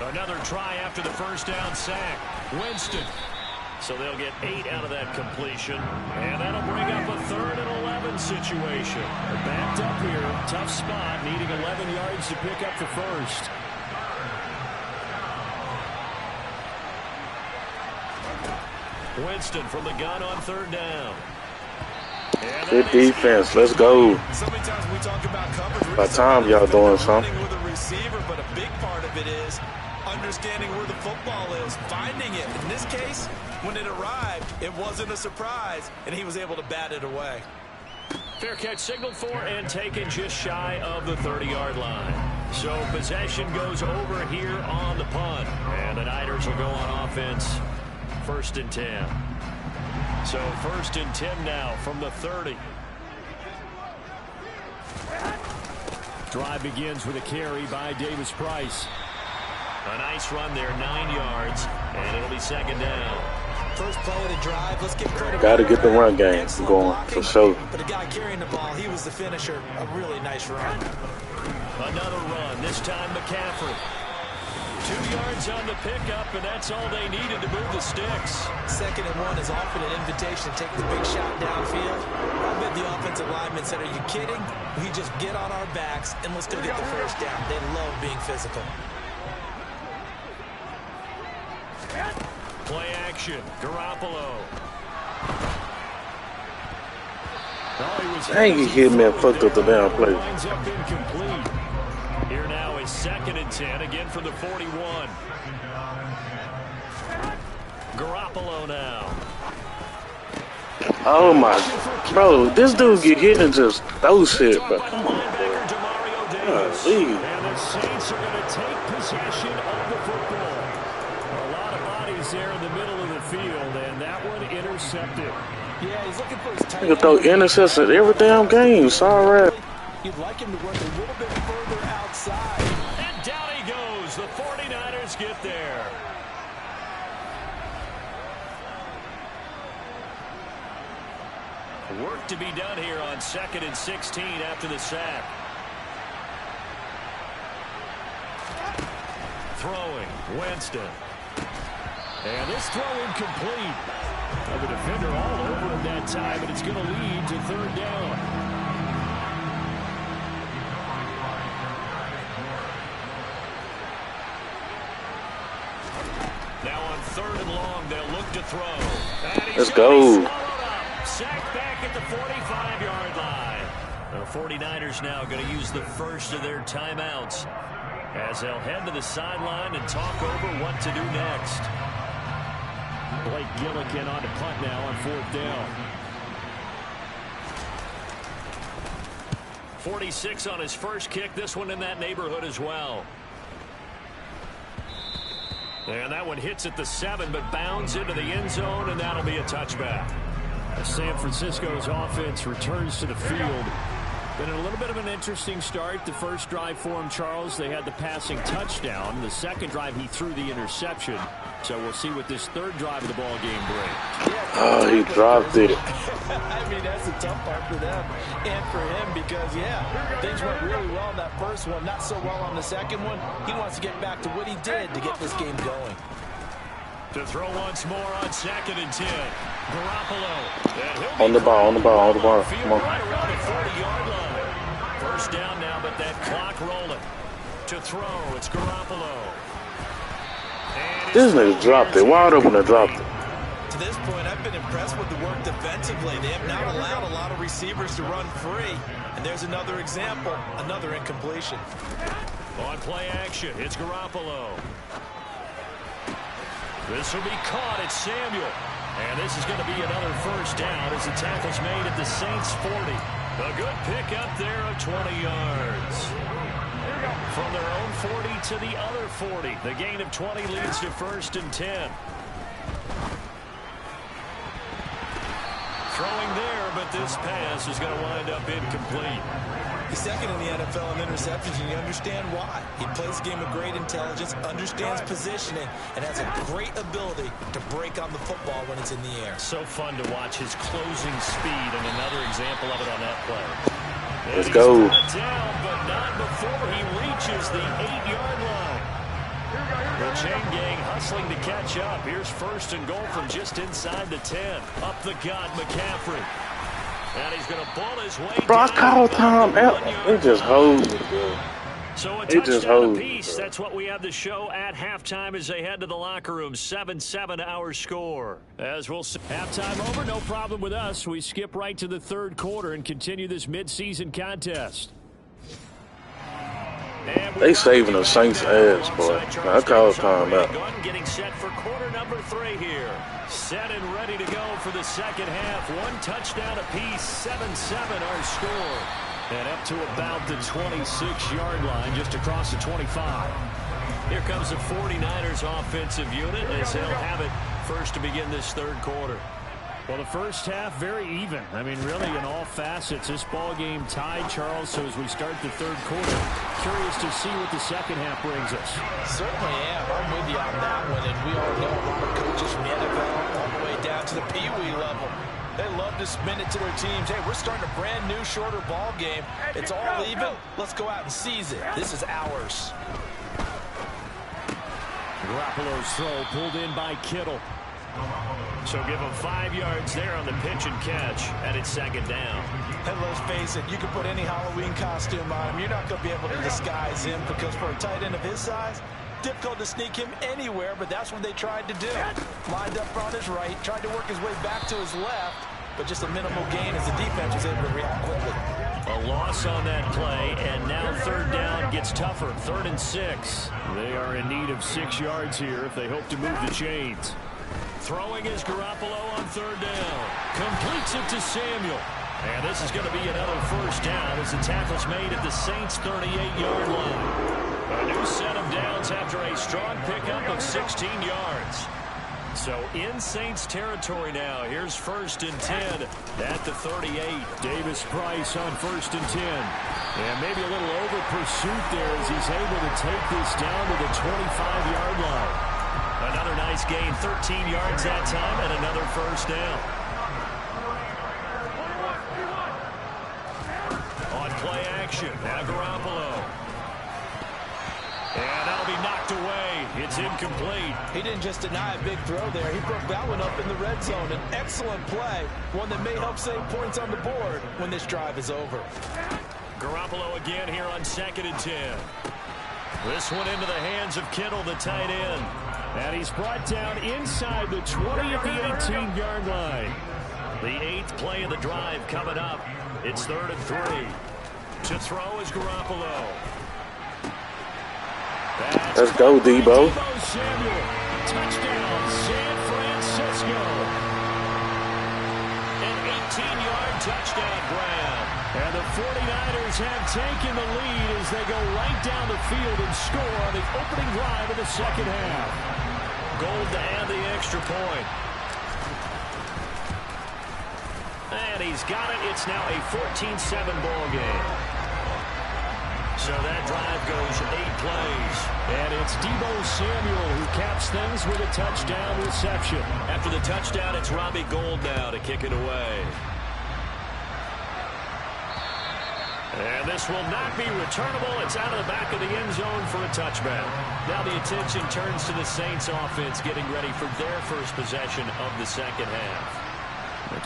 Another try after the first down sack. Winston. So they'll get 8 out of that completion. And that'll bring up a 3rd and 11 situation. They're backed up here. Tough spot. Needing 11 yards to pick up the first. Winston from the gun on 3rd down. Good defense. Let's go. Some of many times we talk about coverage. By the time y'all doing something. With a receiver, but a big part of it is understanding where the football is, finding it. In this case, when it arrived, it wasn't a surprise, and he was able to bat it away. Fair catch signaled for and taken just shy of the 30-yard line. So possession goes over here on the punt. And the Niners will go on offense. 1st and 10. So 1st and 10 now from the 30. Drive begins with a carry by Davis Price. A nice run there, 9 yards, and it'll be 2nd down. First play of the drive, let's give credit. Got to get the run game going for sure. But the guy carrying the ball, he was the finisher. A really nice run. Another run, this time McCaffrey. 2 yards on the pickup, and that's all they needed to move the sticks. 2nd and 1 is offered an invitation to take the big shot downfield. I bet the offensive lineman said, are you kidding? We just get on our backs and let's go get the first down. They love being physical. Play action, Garoppolo. Dang, he hit me and fucked up the damn play. Lines up incomplete. Here now is 2nd and 10, again from the 41. Garoppolo now. Oh my, bro, this dude get hit and just throw shit, bro. Come on, bro. And the Saints are going to take possession of the football. A lot of bodies there in the middle of the field, and that one intercepted. Yeah, he's looking for his tight He can throw interceptions every damn game. Sorry. You'd like him to work a little bit further outside. And down he goes. The 49ers get there. Work to be done here on 2nd and 16 after the sack. Throwing, Winston. And this throw incomplete. The defender all over him that time, and it's going to lead to 3rd down. Now on 3rd and long, they'll look to throw. Let's go. Sacked back at the 45-yard line. The 49ers now going to use the first of their timeouts as they'll head to the sideline and talk over what to do next. Blake Gillikin on to punt now on 4th down. 46 on his first kick. This one in that neighborhood as well. And that one hits at the 7, but bounds into the end zone, and that'll be a touchback. San Francisco's offense returns to the field. Been a little bit of an interesting start. The first drive for him, Charles, they had the passing touchdown. The second drive, he threw the interception. So we'll see what this 3rd drive of the ball game brings. Oh, he dropped it. I mean, that's the tough part for them and for him because, yeah, things went really well in that first one, not so well on the second one. He wants to get back to what he did to get this game going. To throw once more on 2nd and 10. Garoppolo. On the ball, on the ball, on the ball. Come on. Right around the 40-yard line. First down now, but that clock rolling. To throw, it's Garoppolo. This nigga dropped it. Wide open and dropped it. To this point, I've been impressed with the work defensively. They have not allowed a lot of receivers to run free. And there's another example, another incompletion. On play action, it's Garoppolo. This will be caught at Samuel. And this is going to be another first down as the tackle's made at the Saints 40. A good pickup there of 20 yards. From their own 40 to the other 40. The gain of 20 leads to 1st and 10. Throwing there, but this pass is going to wind up incomplete. He's 2nd in the NFL in interceptions, and you understand why. He plays a game of great intelligence, understands positioning, and has a great ability to break on the football when it's in the air. So fun to watch his closing speed, and another example of it on that play. Let's go. Down, but not before he reaches the 8-yard line. The chain gang hustling to catch up. Here's 1st and goal from just inside the 10. Up the gut, McCaffrey. And he's going to ball his way Bro, I down. called time out. They just hold me, bro. So a He just touchdown holds, apiece. bro. That's what we have to show at halftime as they head to the locker room. 7-7 our score. As we'll see. Halftime over, no problem with us. We skip right to the third quarter and continue this midseason contest. They saving the Saints' ass, boy. I call timeout. Getting set for quarter number 3 here. Set and ready to go for the second half. One touchdown apiece. 7-7 our score. And up to about the 26-yard line, just across the 25. Here comes the 49ers offensive unit as they'll have it first to begin this third quarter. Well, the first half, very even. I mean, really, in all facets, this ball game tied, Charles. So as we start the third quarter, curious to see what the second half brings us. Certainly am. I'm with you on that one. And we all know a lot of coaches from the NFL all the way down to the Pee-wee level. They love to spin it to their teams. Hey, we're starting a brand new, shorter ball game. It's all even. Let's go out and seize it. This is ours. Garoppolo's throw pulled in by Kittle. So give him 5 yards there on the pitch and catch, and it's second down. And let's face it, you can put any Halloween costume on him. You're not going to be able to disguise him because for a tight end of his size, difficult to sneak him anywhere, but that's what they tried to do. Lined up on his right, tried to work his way back to his left, but just a minimal gain as the defense was able to react quickly. A loss on that play, and now third down gets tougher. 3rd and 6. They are in need of 6 yards here if they hope to move the chains. Throwing is Garoppolo on third down. Completes it to Samuel. And this is going to be another first down as the tackle's made at the Saints' 38-yard line. A new set of downs after a strong pickup of 16 yards. So in Saints territory now. Here's 1st and 10 at the 38. Davis Price on 1st and 10. And maybe a little over pursuit there as he's able to take this down to the 25-yard line. Another nice gain, 13 yards that time, and another first down. On play action, now Garoppolo. And that'll be knocked away. It's incomplete. He didn't just deny a big throw there. He broke that one up in the red zone. An excellent play, one that may help save points on the board when this drive is over. Garoppolo again here on 2nd and 10. This one into the hands of Kittle, the tight end. And he's brought down inside the 20 at the 18-yard line. The 8th play of the drive coming up. It's 3rd and 3. To throw is Garoppolo. Let's go, Debo. Deebo Samuel. Touchdown, San Francisco. An 18-yard touchdown grab. And the 49ers have taken the lead as they go right down the field and score on the opening drive of the second half. Gold to add the extra point. And he's got it. It's now a 14-7 ball game. So that drive goes 8 plays. And it's Deebo Samuel who caps things with a touchdown reception. After the touchdown, it's Robbie Gould now to kick it away. And this will not be returnable. It's out of the back of the end zone for a touchback. Now the attention turns to the Saints offense getting ready for their first possession of the second half.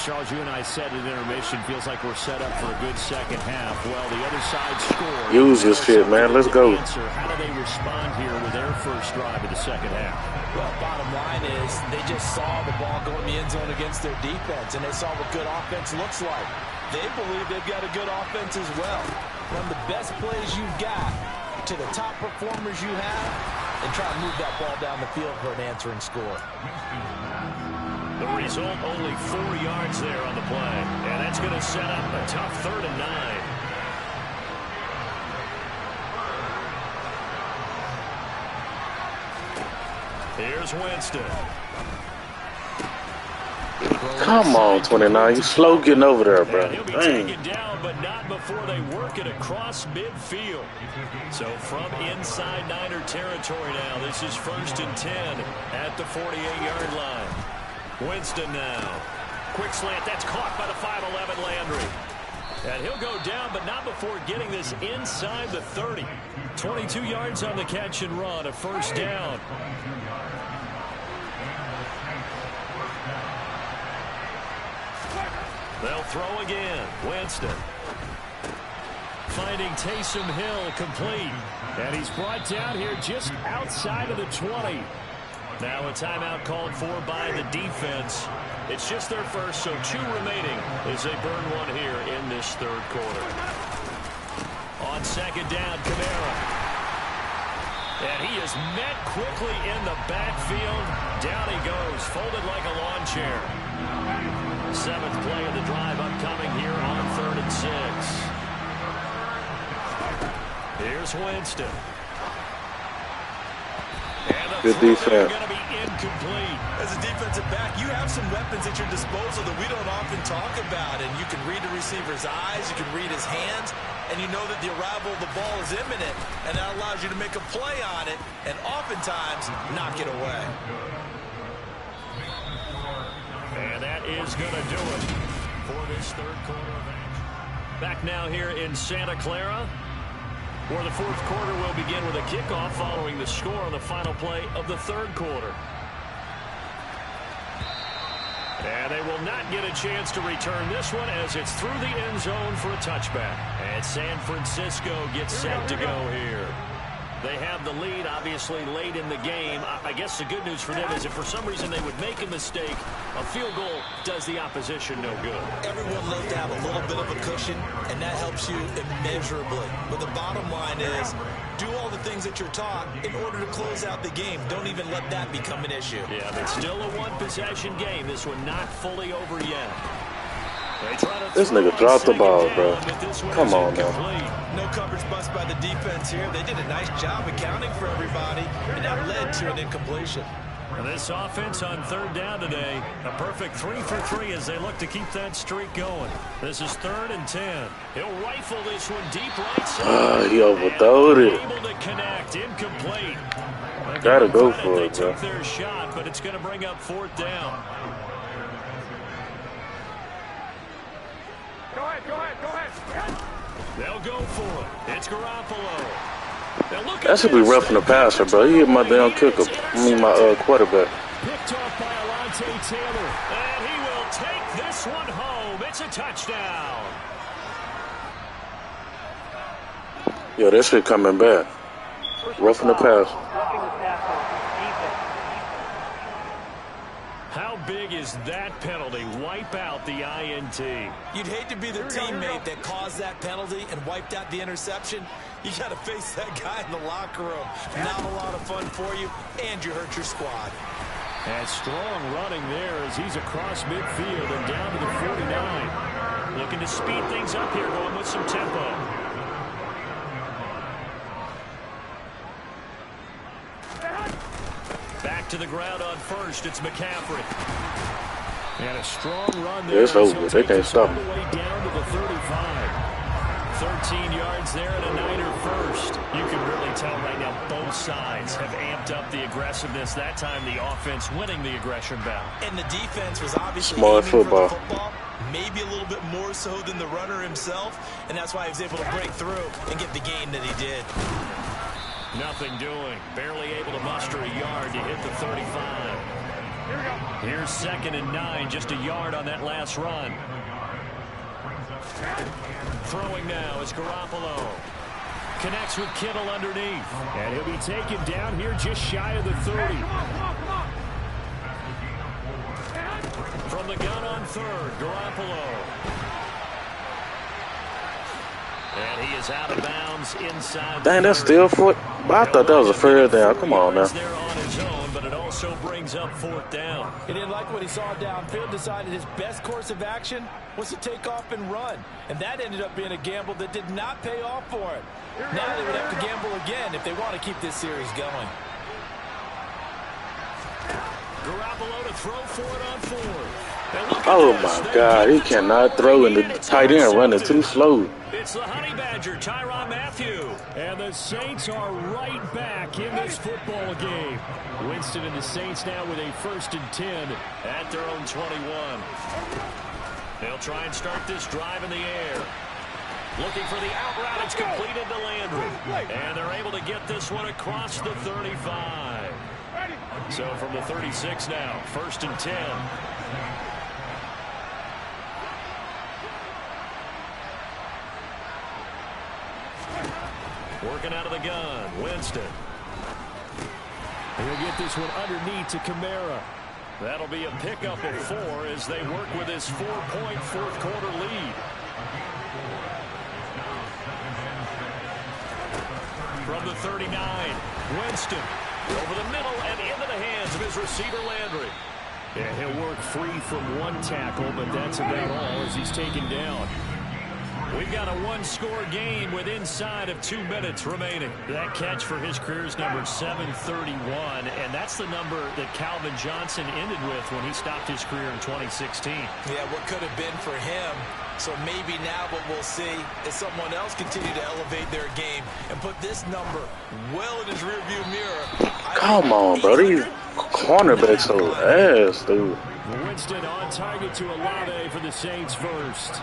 Charles, you and I said at intermission, feels like we're set up for a good second half. Well, the other side scored. Use this shit, man. Let's go. How do they respond here with their first drive of the second half? Well, bottom line is they just saw the ball go in the end zone against their defense, and they saw what good offense looks like. They believe they've got a good offense as well. Run the best plays you've got to the top performers you have, and try to move that ball down the field for an answering score. The result, only 4 yards there on the play. And that's going to set up a tough 3rd and 9. Here's Winston. Come on, 29. You slow getting over there, bro. And he'll be taken down, but not before they work it across midfield. So from inside Niner territory now, this is 1st and 10 at the 48-yard line. Winston now. Quick slant. That's caught by the 5'11 Landry. And he'll go down, but not before getting this inside the 30. 22 yards on the catch and run. A first down. They'll throw again. Winston. finding Taysom Hill complete. And he's brought down here just outside of the 20. Now a timeout called for by the defense. It's just their first, so 2 remaining as they burn one here in this third quarter. On second down, Kamara. And he is met quickly in the backfield. Down he goes, folded like a lawn chair. 7th play of the drive upcoming here on 3rd and 6. Here's Winston. Good defense. Going to be incomplete. As a defensive back, you have some weapons at your disposal that we don't often talk about. And you can read the receiver's eyes, you can read his hands, and you know that the arrival of the ball is imminent, and that allows you to make a play on it and oftentimes knock it away. And that is going to do it for this third quarter of action. Back now here in Santa Clara, where the fourth quarter will begin with a kickoff following the score on the final play of the third quarter. And they will not get a chance to return this one as it's through the end zone for a touchback. And San Francisco gets set to go here. They have the lead, obviously, late in the game. I guess the good news for them is if for some reason they would make a mistake, a field goal does the opposition no good. Everyone loves to have a little bit of a cushion, and that helps you immeasurably. But the bottom line is, do all the things that you're taught in order to close out the game. Don't even let that become an issue. Yeah, but still a one-possession game. This one not fully over yet. This nigga dropped the ball, bro. Come on now. No coverage bust by the defense here. They did a nice job accounting for everybody, and that led to an incompletion. And this offense on third down today, a perfect 3 for 3 as they look to keep that streak going. This is 3rd and 10. He'll rifle this one deep right side. He overthrew it. Able to connect, incomplete. Gotta go for it, bro. They took their shot, but it's going to bring up 4th down. Go ahead, go ahead, go ahead. They'll go for it. It's Garoppolo. That should be roughing the passer, bro. He hit my damn kicker. My quarterback. Picked off by Alontae Taylor. And he will take this one home. It's a touchdown. Yo, that shit coming back. Roughing the pass. How big is that penalty? Wipe out the INT. You'd hate to be the teammate that caused that penalty and wiped out the interception. You got to face that guy in the locker room. Not a lot of fun for you, and you hurt your squad. And strong running there as he's across midfield and down to the 49. Looking to speed things up here, going with some tempo. Back to the ground on first. It's McCaffrey. And a strong run there. Yeah, it's over. They can't stop him. All the way down to the 35. 13 yards there and a Niner first. You can really tell right now both sides have amped up the aggressiveness. That time the offense winning the aggression battle. And the defense was obviously smart football. For the football. Maybe a little bit more so than the runner himself. And that's why he was able to break through and get the gain that he did. Nothing doing. Barely able to muster a yard to hit the 35. Here's 2nd and 9. Just a yard on that last run. Throwing now is Garoppolo. Connects with Kittle underneath. And he'll be taken down here just shy of the 30. From the gun on 3rd, Garoppolo. And he is out of bounds inside. Dang, that's still 4. I thought that was a fair down. Come on now. There on his own, but it also brings up 4th down. He didn't like what he saw downfield, decided his best course of action was to take off and run. And that ended up being a gamble that did not pay off for him. Now they would have to gamble again if they want to keep this series going. Garoppolo to throw for it on 4th. Oh my God, he cannot throw, and the tight end running too slow. It's the Honey Badger, Tyrann Mathieu. And the Saints are right back in this football game. Winston and the Saints now with a 1st and 10 at their own 21. They'll try and start this drive in the air. Looking for the out route. It's completed to Landry. And they're able to get this one across the 35. So from the 36 now, 1st and 10. Looking out of the gun, Winston. He'll get this one underneath to Kamara. That'll be a pickup of 4 as they work with his 4-point fourth-quarter lead. From the 39, Winston over the middle and into the hands of his receiver, Landry. Yeah, he'll work free from one tackle, but that's about all as he's taken down. We've got a one-score game with inside of 2 minutes remaining. That catch for his career is number 731, and that's the number that Calvin Johnson ended with when he stopped his career in 2016. Yeah, what could have been for him. So maybe now what we'll see is someone else continue to elevate their game and put this number well in his rearview mirror. Come on, bro. These cornerbacks so ass, dude. Winston on target to Olave for the Saints first.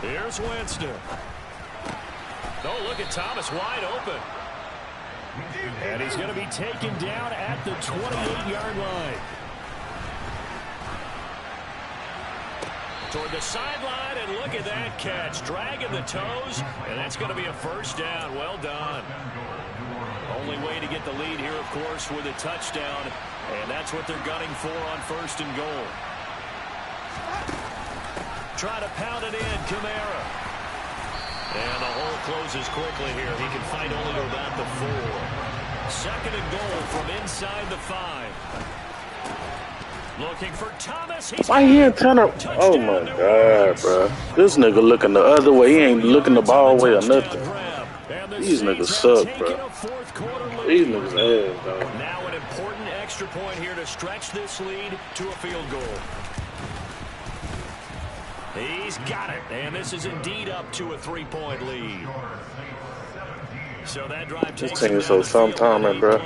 Here's Winston. Oh, look at Thomas wide open. And he's going to be taken down at the 28-yard line. Toward the sideline, and look at that catch. Dragging the toes, and that's going to be a first down. Well done. Only way to get the lead here, of course, with a touchdown, and that's what they're gunning for on 1st and goal. Try to pound it in, Kamara. And the hole closes quickly here. He can fight only to about the 4. 2nd and goal from inside the 5. Looking for Thomas. Why he ain't turn up? Oh my God, bro. This nigga looking the other way. He ain't looking the ball way or nothing. These niggas suck, bro. These niggas ass, dog. Now an important extra point here to stretch this lead to a field goal. He's got it, and this is indeed up to a 3-point lead. So that drive takes this team is so sometime, bro.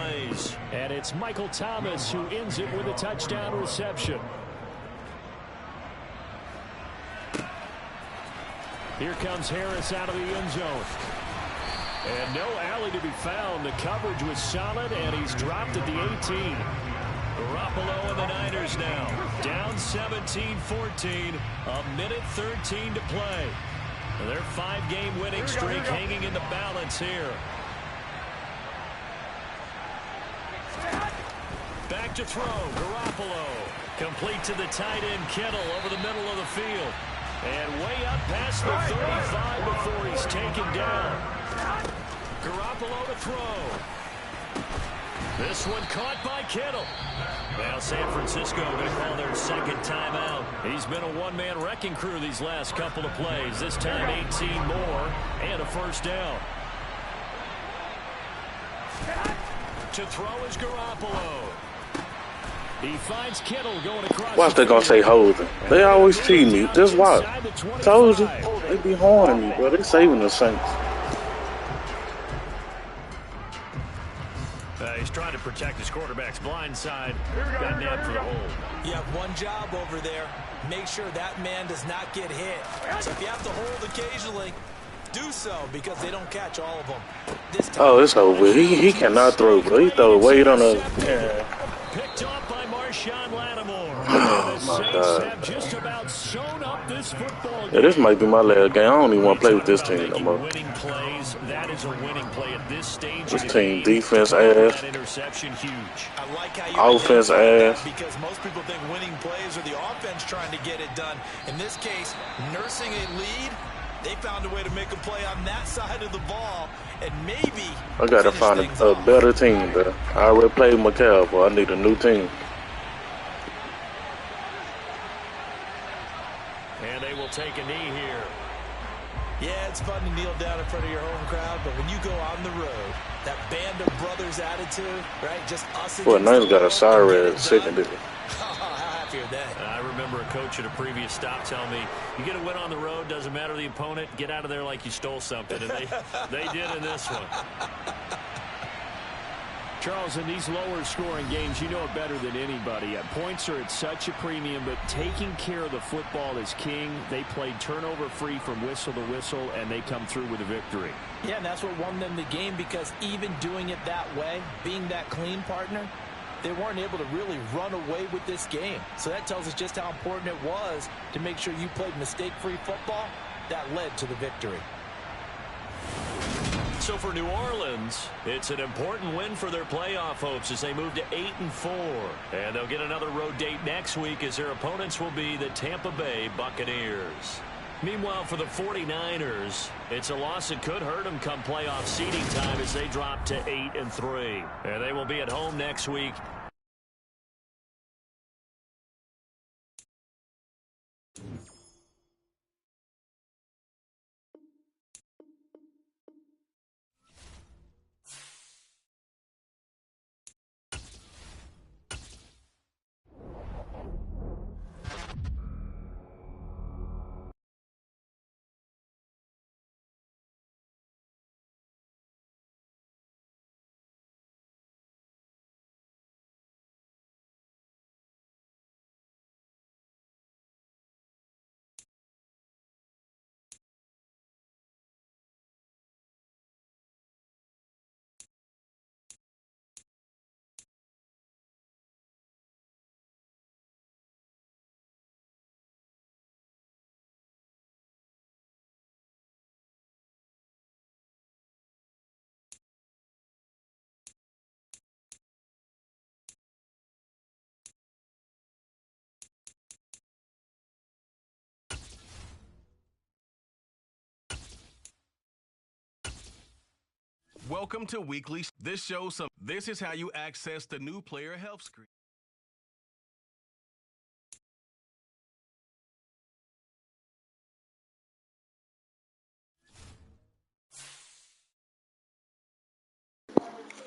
And it's Michael Thomas who ends it with a touchdown reception. Here comes Harris out of the end zone. And no alley to be found. The coverage was solid, and he's dropped at the 18. Garoppolo and the Niners now. Down 17-14. A minute 13 to play. Their 5-game winning streak hanging in the balance here. Back to throw. Garoppolo. Complete to the tight end, Kittle, over the middle of the field. And way up past the 35 before he's taken down. Garoppolo to throw. This one caught by Kittle. Now San Francisco going to call their 2nd timeout. He's been a one-man wrecking crew these last couple of plays. This time 18 more and a first down. To throw is Garoppolo. He finds Kittle going across. Watch, they gonna say holding. They always cheat me. Just watch. Told you. They be horning me, bro. They saving the Saints. He's trying to protect his quarterback's blind side. Got nabbed for the hole. You have one job over there. Make sure that man does not get hit. So if you have to hold occasionally, do so because they don't catch all of them. Oh, it's over. He cannot throw, bro. He throw weight on us. Yeah. Picked off by Marshawn Lattimore. Oh, my God. Have just about sewn up this football game. Yeah, this might be my last game. I don't even want to play with this team no more. Winning plays. That is a winning play at this stage. This team defense ass. That interception huge. I like how you offense ass. Because most people think winning plays are the offense trying to get it done. In this case, nursing a lead, they found a way to make a play on that side of the ball, and maybe I gotta find a better team, bro. I already played McCall, but I need a new team. And they will take a knee here. Yeah, it's fun to kneel down in front of your home crowd, but when you go on the road, that band of brothers attitude, right? Just us. Well, Niners got a siren secondary. I remember a coach at a previous stop telling me, you get a win on the road, doesn't matter the opponent, get out of there like you stole something. And they did in this one. Charles, in these lower scoring games, you know it better than anybody. Points are at such a premium, but taking care of the football is king. They played turnover free from whistle to whistle, and they come through with a victory. Yeah, and that's what won them the game, because even doing it that way, being that clean partner, they weren't able to really run away with this game. So that tells us just how important it was to make sure you played mistake-free football. That led to the victory. So for New Orleans, it's an important win for their playoff hopes as they move to 8-4. And they'll get another road date next week as their opponents will be the Tampa Bay Buccaneers. Meanwhile, for the 49ers, it's a loss that could hurt them come playoff seeding time as they drop to 8-3. And they will be at home next week. Welcome to Weekly. This is how you access the new player health screen.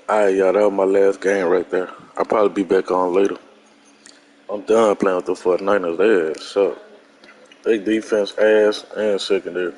Alright, y'all, that was my last game right there. I'll probably be back on later. I'm done playing with the 49ers. They suck. They defense ass and secondary.